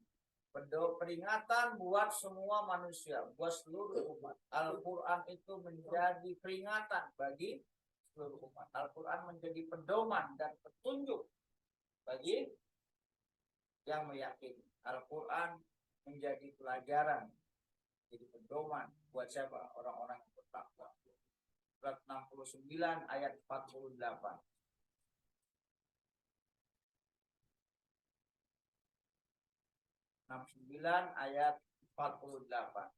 peringatan buat semua manusia, buat seluruh umat. Al-Quran itu menjadi peringatan bagi seluruh umat. Al-Quran menjadi pedoman dan petunjuk bagi yang meyakini. Al-Quran menjadi pelajaran, jadi pedoman buat siapa? Orang-orang yang bertakwa. Surat 69 ayat 48. 69 ayat 48.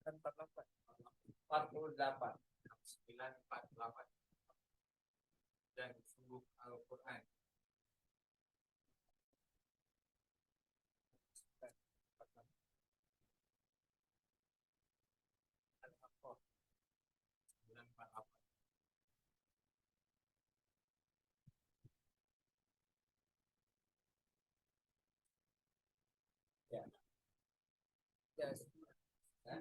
Dan 48. 48. 948. Dan sungguh Al-Quran Al-Baqarah 948. Ya. Ya. Nah,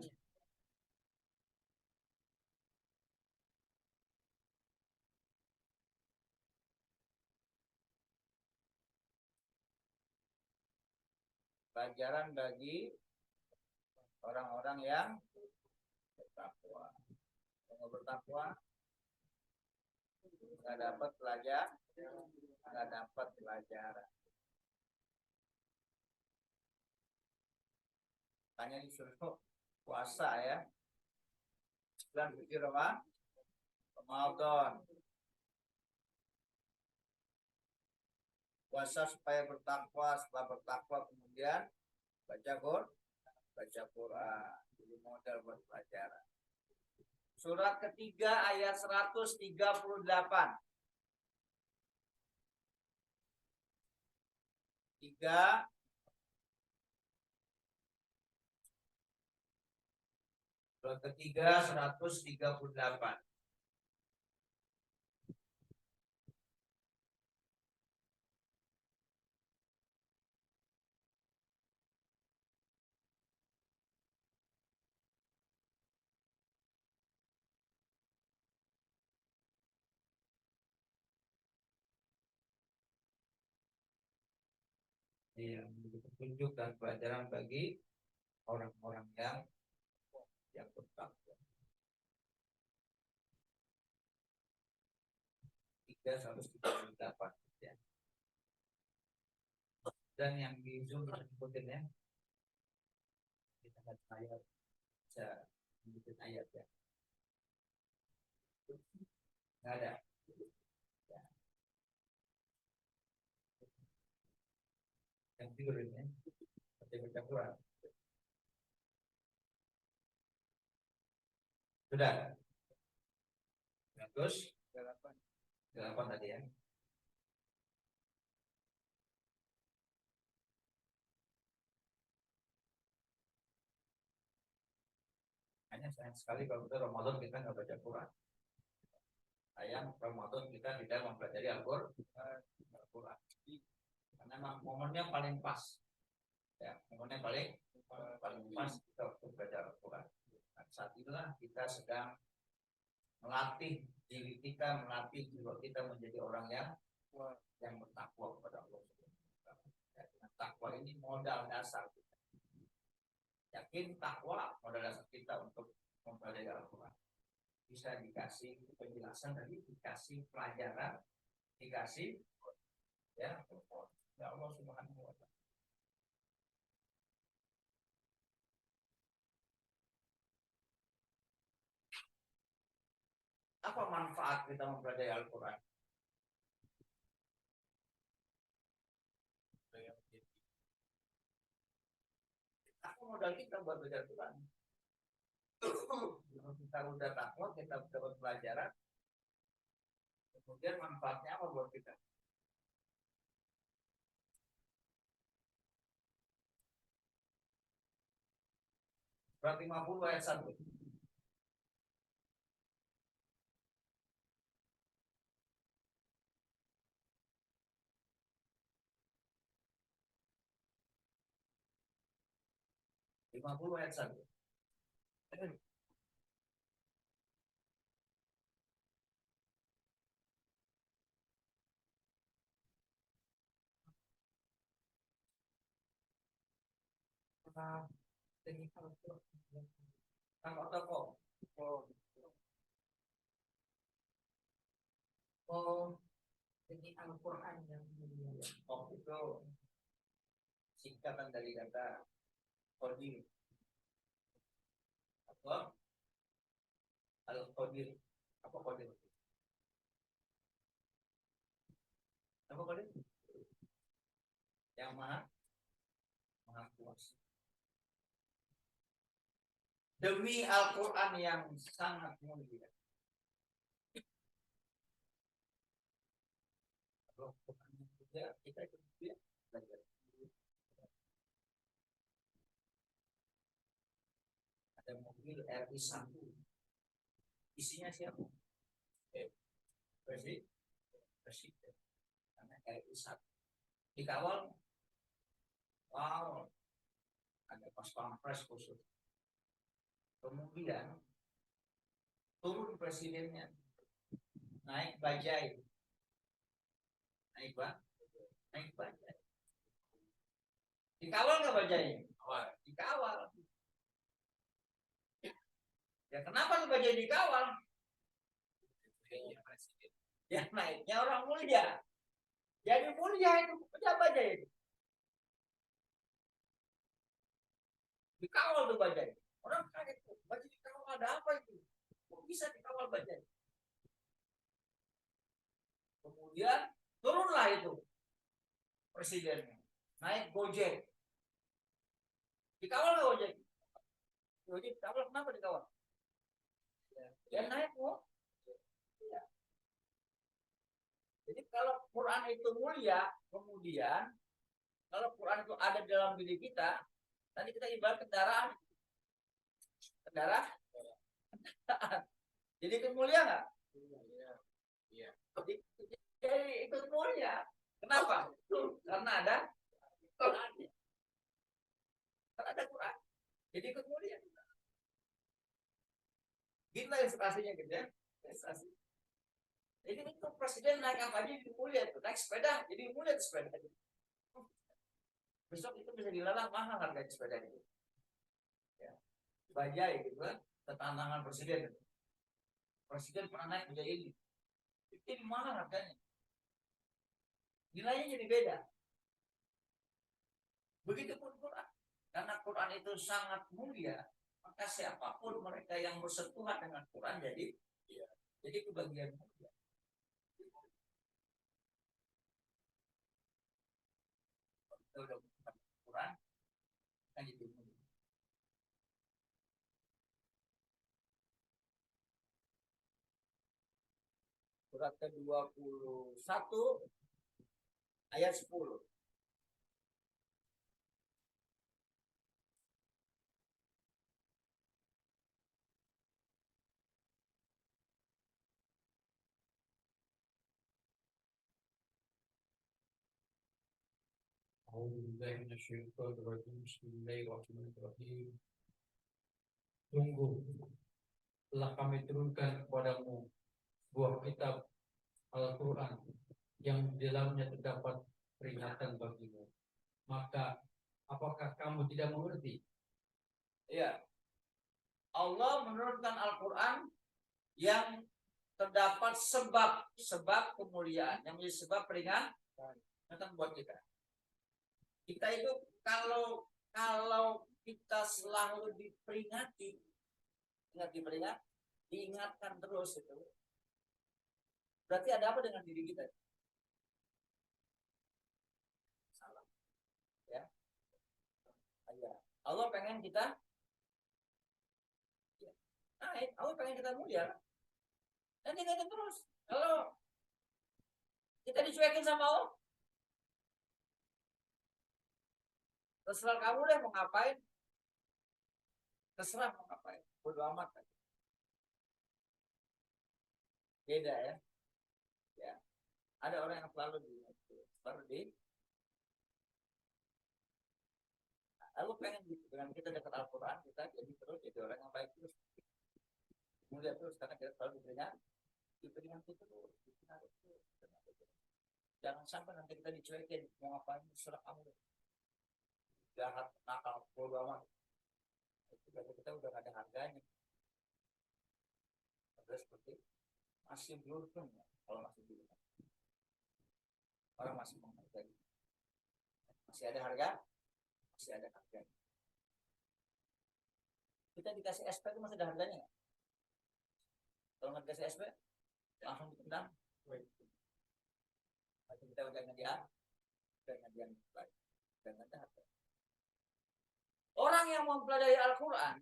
pelajaran bagi orang-orang yang bertakwa. Kalau bertakwa nggak dapat pelajaran. Tanya disuruh puasa ya. Bulan suci Ramadan. Puasa supaya bertakwa, setelah bertakwa kemudian baca Quran. Jadi modal buat pelajaran. Surat ketiga ayat 138. 3 Surat ketiga 138. Yang petunjuk dan pelajaran bagi orang-orang yang bertakwa. 3:138 ya. Dan yang di Zoom sebutin ya. Kita ayat bisa sebutin ayat ya. Nggak ada. Ya. Yang tidur ini ya. Seperti baca Quran. Sudah. Bagus. 8 tadi ya. Hanya sayang sekali kalau kita Ramadan kita nggak baca Quran. Sayang Ramadan kita tidak mempelajari Al-Quran. Karena memang momennya paling pas. Ya, momennya paling pas kita untuk belajar Al-Quran. Nah, saat itulah kita sedang melatih diri kita, melatih jiwa kita menjadi orang yang bertakwa kepada Allah. Ya, dengan takwa ini modal dasar kita. Yakin takwa modal dasar kita untuk mempelajari Al-Quran. Bisa dikasih penjelasan tadi, dikasih pelajaran, dikasih ya Allah Subhanahu wa Ta'ala. Apa manfaat kita mempelajari Al-Quran? Apa modal kita buat belajar Quran? Kalau kita udah takwa, kita dapat pelajaran, kemudian manfaatnya apa buat kita? Surat 50 ayat 1. Ayat 1. Jadi Al-Quran yang mulia. Itu singkatan dari kata Qadir. Apa? Al-Qadir. Apa Qadir? Apa Qadir? Yang maha kuasa. Demi Al-Quran yang sangat mulia. Al-Quran yang mulia, kita kemudian belajar. Ada mobil RI1. Isinya siapa? Presiden. Karena RI1. Dikawal. Wow. Ada pas pampres khusus. Kemudian turun presidennya, naik bajai, naik bajai. Dikawal nggak bajai? Dikawal. Ya kenapa tuh bajai dikawal? Ya naiknya orang mulia. Jadi mulia itu bajai itu. Dikawal tuh bajai. Orang kaget tuh, bajai dikawal ada apa itu? Kok bisa dikawal bajai? Kemudian turunlah itu presidennya, naik Gojek. Dikawal nggak Gojek? Gojek dikawal, kenapa dikawal? Ya naik kok. Ya. Jadi kalau Quran itu mulia, kemudian kalau Quran itu ada dalam diri kita, tadi kita ibarat kendaraan. Jadi itu mulia nggak? Iya. Jadi ikut mulia. Kenapa? Karena ada Quran. Karena ada Quran. Jadi ikut mulia. Gila ilustrasinya gitu ya. Ilustrasi. Jadi itu presiden naik apa aja jadi mulia itu. Naik sepeda jadi mulia itu sepeda. Besok itu bisa dilelang mahal harga sepeda itu. Ya. Bajai gitu kan. Tantangan presiden. Presiden pernah naik bajai ini. Ini mahal harganya. Nilainya jadi beda. Begitupun Quran. Karena Quran itu sangat mulia, maka siapapun mereka yang bersentuhan dengan Quran jadi kebagian mulia. Kita udah bukan Quran, kan jadi mulia. Surat ke-21 ayat 10. Bismillahirrahmanirrahim. Sungguh telah kami turunkan kepadamu sebuah kitab Al-Quran yang di dalamnya terdapat peringatan bagimu. Maka apakah kamu tidak mengerti? Ya, Allah menurunkan Al-Quran yang terdapat sebab kemuliaan, yang menjadi sebab peringatan buat kita. Kita itu kalau kita selalu diperingati, diingatkan terus itu, berarti ada apa dengan diri kita? Salah, ya. Allah pengen kita, Allah pengen kita mulia, dan diingatkan terus. Kalau kita dicuekin sama Allah, terserah kamu deh mau ngapain. Terserah mau ngapain. Bodo amat kan. Beda ya. Ya. Ada orang yang selalu di lalu pengen gitu. Dengan kita dekat Al-Quran, kita jadi orang yang baik terus. Mulia terus karena kita selalu diperingati terus. Jangan sampai nanti kita dicuekin mau ngapain, terserah kamu deh. Jahat, nakal, bodo amat. Itu kita udah gak ada harganya. Terus seperti masih beruntung ya, kalau masih beruntung. Orang masih menghargai. Masih ada harga, masih ada harga. Kita dikasih SP itu masih ada harganya nggak? Kalau nggak dikasih SP, langsung ditendang. Kita udah ngedian, baik, dan ada harga. Orang yang mempelajari Al-Quran,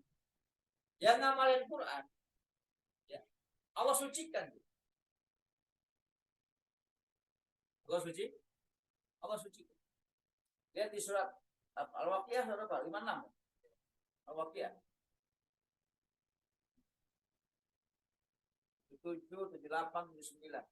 yang ngamalin Quran, ya, Allah sucikan. Allah sucikan. Lihat di surat Al-Waqiah berapa? 56. Al-Waqiah. 7, 78, 79.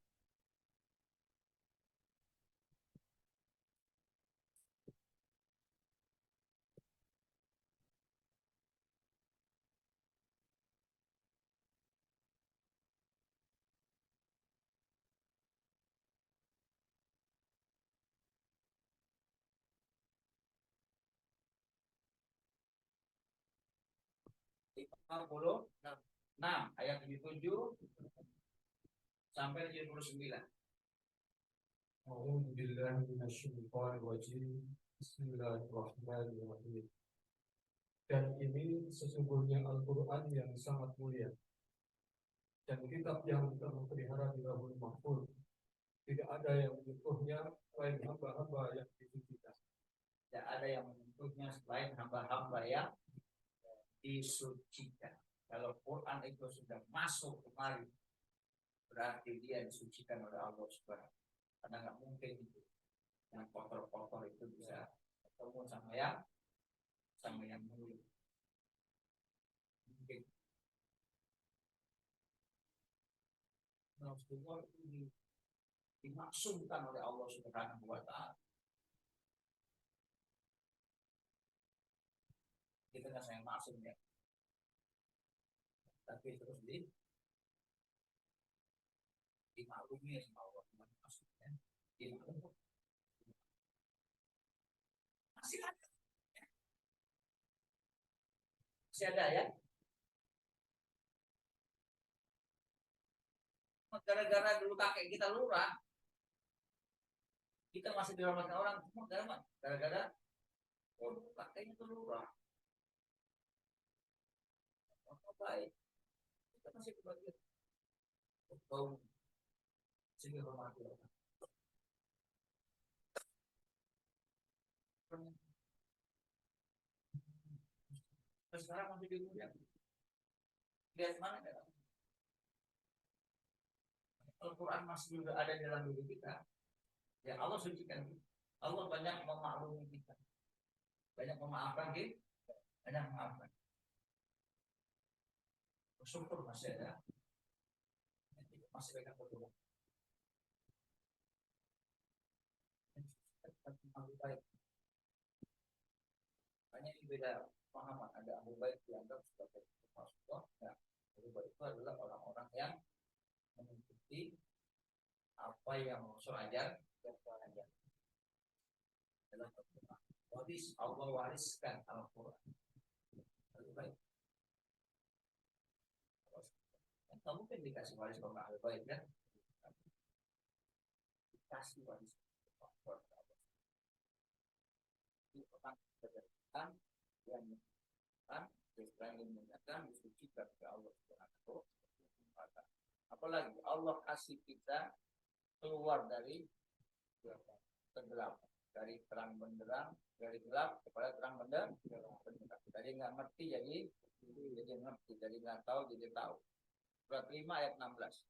Ayat 77 sampai 79. A'udzu billahi minasyaitonir rajim. Bismillahirrahmanirrahim. Dan ini sesungguhnya Al-Quran yang sangat mulia dan kitab yang terpelihara di Lauhul Mahfuz. Tidak ada yang menyentuhnya selain hamba-hamba yang disucikan. Tidak ada yang menyentuhnya selain hamba-hamba yang disucikan. Kalau Quran itu sudah masuk kemari, berarti dia disucikan oleh Allah Subhanahu. Karena nggak mungkin itu yang kotor-kotor itu bisa ketemu sama yang mulia. Mungkin. Nah, semua itu dimaksudkan oleh Allah Subhanahu wa Ta'ala. Kita nggak sayang maksud ya, tapi terus dimaklumi sama Allah. Maksudnya dimaklumi masih ada ya. Gara-gara dulu kakek kita lurah, kita masih dihormatkan orang, gara-gara Pakainya itu lurah. Apa baik? Kita masih kebagian. Kau sini hormati orang. Terus sekarang masih di dunia. Lihat mana ya? Al-Quran masih juga ada dalam diri kita. Ya Allah sucikan kita. Allah banyak memaklumi kita. Banyak memaafkan kita. Banyak memaafkan. Bersyukur masih ada. Masih banyak berdoa. Abu Baik. Hanya ini beda pemahaman. Ada Abu Baik dianggap sebagai Rasulullah. Nah, Abu Baik itu adalah orang-orang yang mengikuti apa yang Rasul ajar dan ajar. Dalam Al-Quran. Waris Allah wariskan Al-Quran. Abu Baik. Kamu mungkin dikasih waris sama Abu Baik kan? Dikasih waris. Orang berdasarkan yang menyatakan disucikan ke Allah Subhanahu wa Ta'ala. Apalagi Allah kasih kita keluar dari kegelapan, dari terang benderang, dari gelap kepada terang benderang. Dari nggak ngerti jadi ngerti, dari nggak tahu jadi tahu. Surat 5 ayat 16.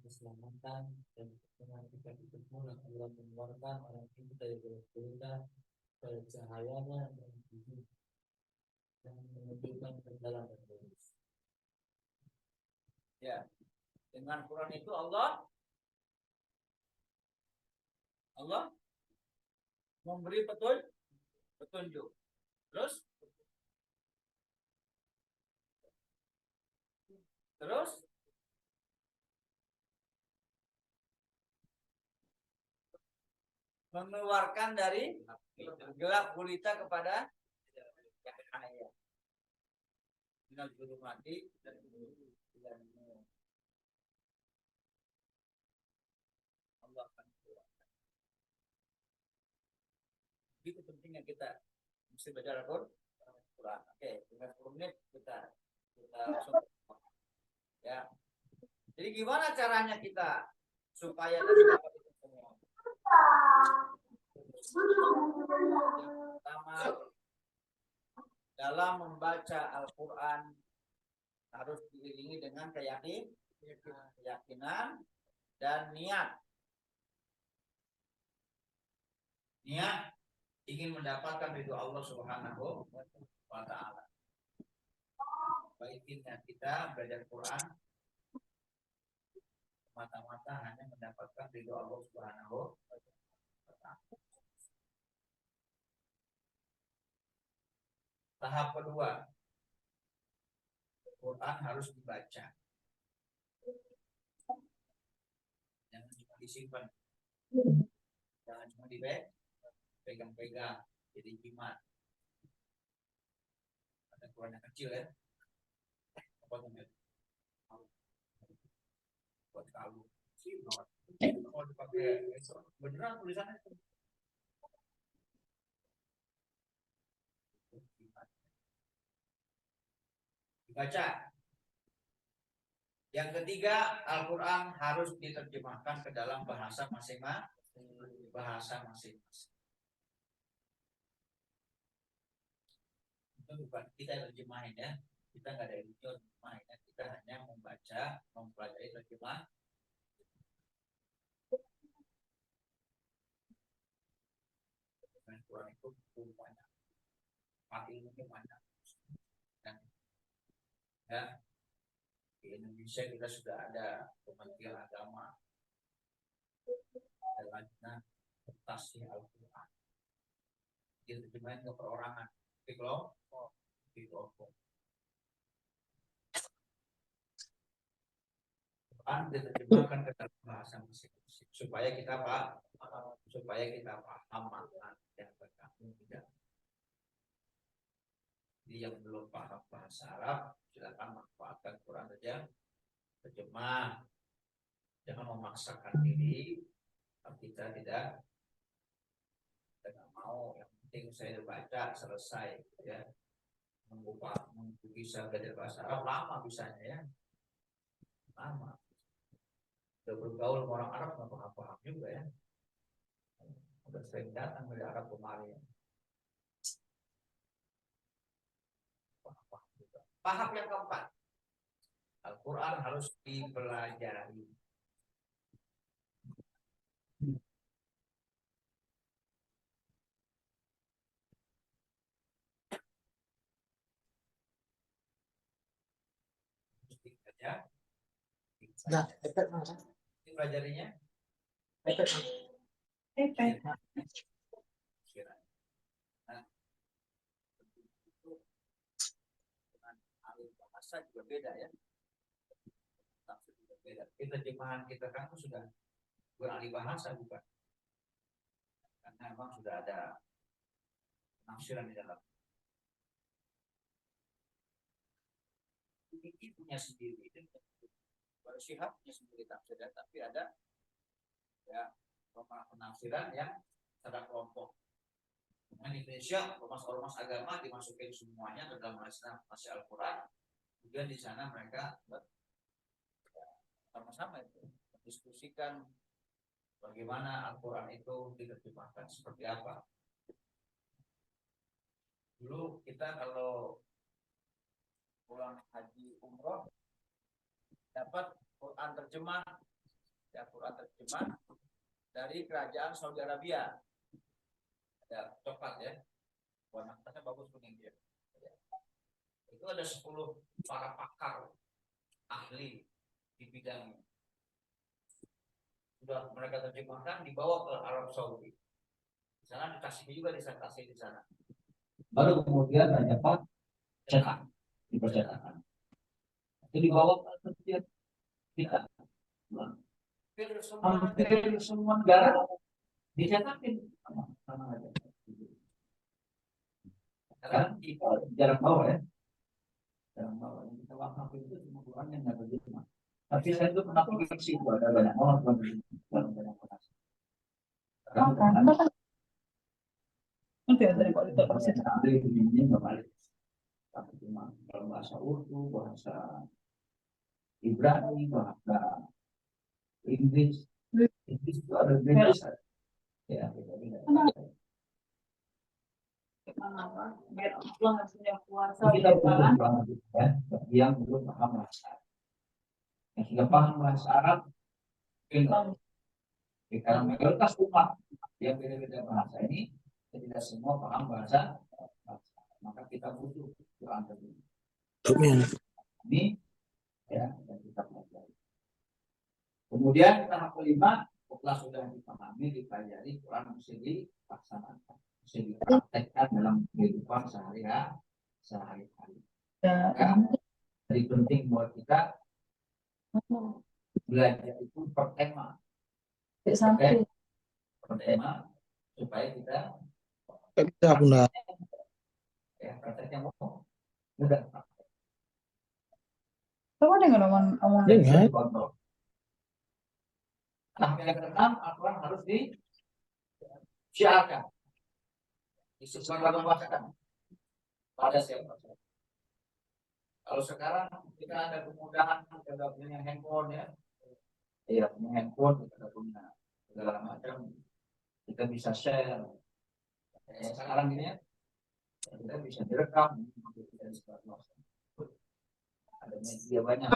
Keselamatan dan dengan kita itu pun Allah mengeluarkan orang itu dari gelap dari cahayanya dan menunjukkan ke dalam Ya, dengan Quran itu Allah memberi petunjuk. Terus mengeluarkan dari gelap gulita kepada cahaya. Dengan guru mati dan Allah akan keluarkan. Itu pentingnya kita mesti baca Al-Quran. Oke, dengan 10 menit kita langsung ya. Jadi gimana caranya kita supaya dapat itu semua? Yang pertama, dalam membaca Al-Quran harus diiringi dengan keyakinan dan niat. Niat ingin mendapatkan ridho Allah Subhanahu wa Ta'ala. Baiknya kita belajar Quran mata-mata hanya mendapatkan ridho Allah Subhanahu wa Ta'ala. Tahap kedua, Quran harus dibaca. Jangan cuma disimpan. Jangan cuma dipegang-pegang jadi jimat. Ada Quran yang kecil ya. Apa namanya? Buat kalu. Kalau dipakai beneran tulisannya itu. Dibaca. Yang ketiga, Al-Quran harus diterjemahkan ke dalam bahasa masing-masing. Itu bukan kita terjemahin ya. Kita nggak ada ilmu terjemahin ya. Kita hanya membaca, mempelajari terjemah. Al-Quran itu banyak, ilmunya banyak. Ya, di Indonesia kita sudah ada Kementerian Agama dan tafsir Al-Quran. Diterjemahin ke perorangan, di kelompok. Quran diterjemahkan ke dalam bahasa masing-masing supaya kita paham makna yang terkandung di dalam. Jadi yang belum paham bahasa Arab silakan manfaatkan Quran saja, terjemah, jangan memaksakan diri. Kita tidak mau, yang penting saya baca selesai ya. Bisa belajar bahasa Arab lama bisanya ya, lama. Udah bergaul sama orang Arab nggak paham juga ya. Udah sering datang dari Arab kemarin. Tahap yang keempat, Al-Quran harus dipelajari. Nah, efek mana? Dipelajarinya Efek mana? Efek. bahasa juga beda ya. Terjemahan kita kan sudah beralih bahasa bukan? Karena memang sudah ada penafsiran di dalam. Ini punya sendiri, baru Syihab punya sendiri tafsirnya, tapi ada ya penafsiran yang secara kelompok. Nah, di Indonesia ormas-ormas agama dimasukin semuanya ke dalam nasi Al-Quran. Kemudian di sana mereka sama-sama itu mendiskusikan bagaimana Al-Quran itu diterjemahkan seperti apa. Dulu kita kalau pulang haji umroh dapat Quran terjemah dari kerajaan Saudi Arabia. Ada coklat ya, warna kertasnya bagus kuning dia. Itu ada 10 para pakar ahli di bidangnya. Sudah mereka terjemahkan dibawa ke Arab Saudi. Di sana dikasih juga di sana. Baru kemudian ada apa? Cetak di percetakan. Itu dibawa ke kita. Hampir semua negara dicetakin sama aja. Sekarang kita jarang bawa ya. Kita wakaf itu cuma Quran yang nggak terjemah. Tapi saya itu pernah pikir sih ada banyak orang banyak bahasa. Nanti ada kualitas bahasa ini nggak balik. Tapi cuma kalau bahasa Urdu, bahasa Ibrani, bahasa Inggris itu ada beda. Ya, beda. Biar Allah hasilnya puasa Kita butuh banget ya, yang belum paham bahasa Arab. Yang sudah paham bahasa Arab, karena mayoritas umat yang beda-beda bahasa ini, tidak semua paham bahasa Arab. Maka kita butuh Quran ini ya, dan kita pelajari. Kemudian tahap kelima, setelah sudah dipahami, dipelajari, Quran mesti dilaksanakan. Dipraktekkan dalam kehidupan sehari-hari. Jadi penting buat kita belajar itu per tema supaya kita ya prakteknya mudah. Coba dengan omong Contoh. Nah, yang keenam, Al-Quran harus disiarkan, disebarluaskan pada siapa saja. Kalau sekarang kita ada kemudahan, kita punya handphone ya, punya handphone, kita punya segala macam, kita bisa share. Sekarang ini ya, kita bisa direkam, kita disebarluaskan. Ada media banyak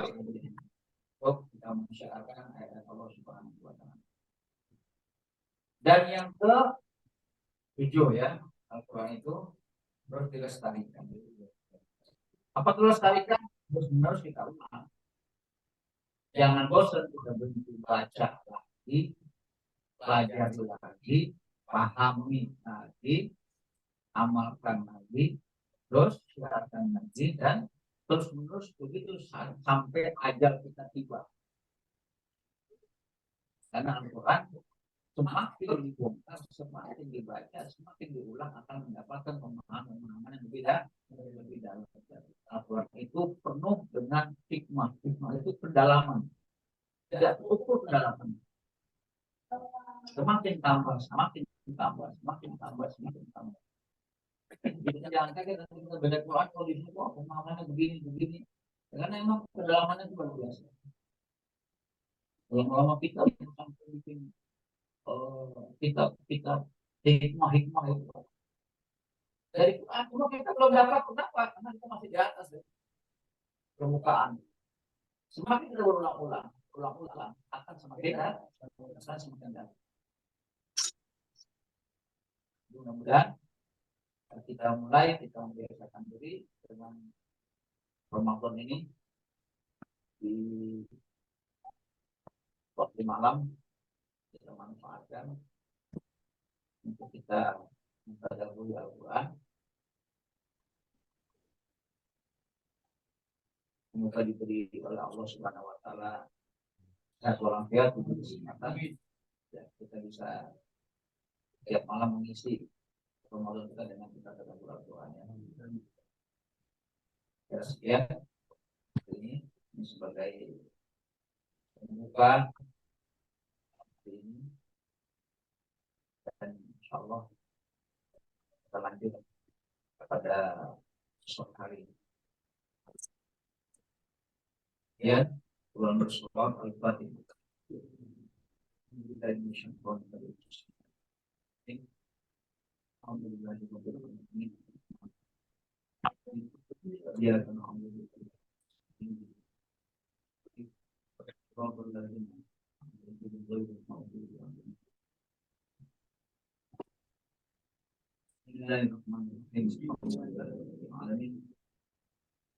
untuk kita menyiarkan ayat Allah Subhanahu wa Ta'ala. Dan yang ke-7 ya, itu terus dilestarikan. Apa dilestarikan? Terus kita ulang. Jangan bosan kita berhenti baca lagi, belajar lagi, pahami lagi, amalkan lagi, terus siarkan lagi, dan terus menerus begitu sampai ajal kita tiba. Karena Al-Quran semakin dibongkar, semakin dibaca, semakin diulang akan mendapatkan pemahaman yang lebih dalam. Al-Quran itu penuh dengan hikmah. Hikmah itu pendalaman. Tidak ukur pendalaman. Semakin tambah, semakin tambah, semakin tambah, semakin tambah. Jadi jangan kaget nanti kita beda Quran kalau di sini kok pemahamannya begini. Karena emang kedalamannya itu luar biasa. Lama-lama kita sampai bikin kita hikmah itu dari Quran cuma kita belum dapat. Kenapa? Karena kita masih di atas permukaan. Semakin kita berulang-ulang akan semakin dalam. Mudah-mudahan kita membiasakan diri dengan Ramadan ini di waktu malam kita manfaatkan untuk kita mentadabburi Al-Quran. Semoga diberi oleh Allah Subhanahu Wa Taala sehat walafiat, tubuh kesehatan, ya, kita bisa tiap malam mengisi Ramadan kita dengan kita tadabbur Al-Quran. Ya, sekian ini sebagai pembuka ini, dan insyaallah kita lanjut pada esok hari. Ya, bulan bersuara Al-Fatihah. Kita disyukur dari Alhamdulillahirobbilalamin. Ya, alhamdulillah.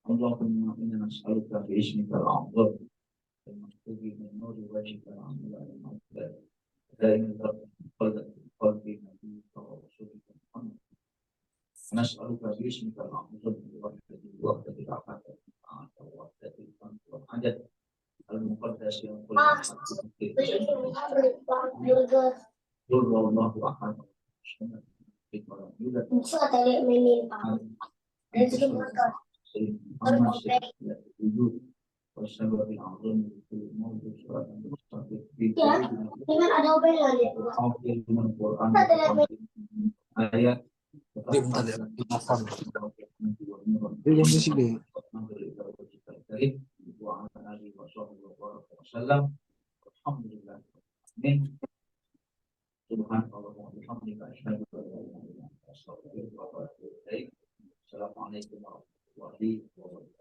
Allahumma inna nas'aluka bi ismika al-a'zam wa na'udzu min nuri wajhika al-'azim dari qalbi nabiyyika wa rasulika Muhammad. Nas'aluka bi ismika al-a'zam wa wahdatil ahad wa wahdatil adad al-muqaddas yang kullu Allahu ahad. Alhamdulillah. Amin. Subhanallah wa bihamdika asyhadu an la ilaha illa anta astaghfiruka wa atubu ilaik. Assalamualaikum warahmatullahi wabarakatuh.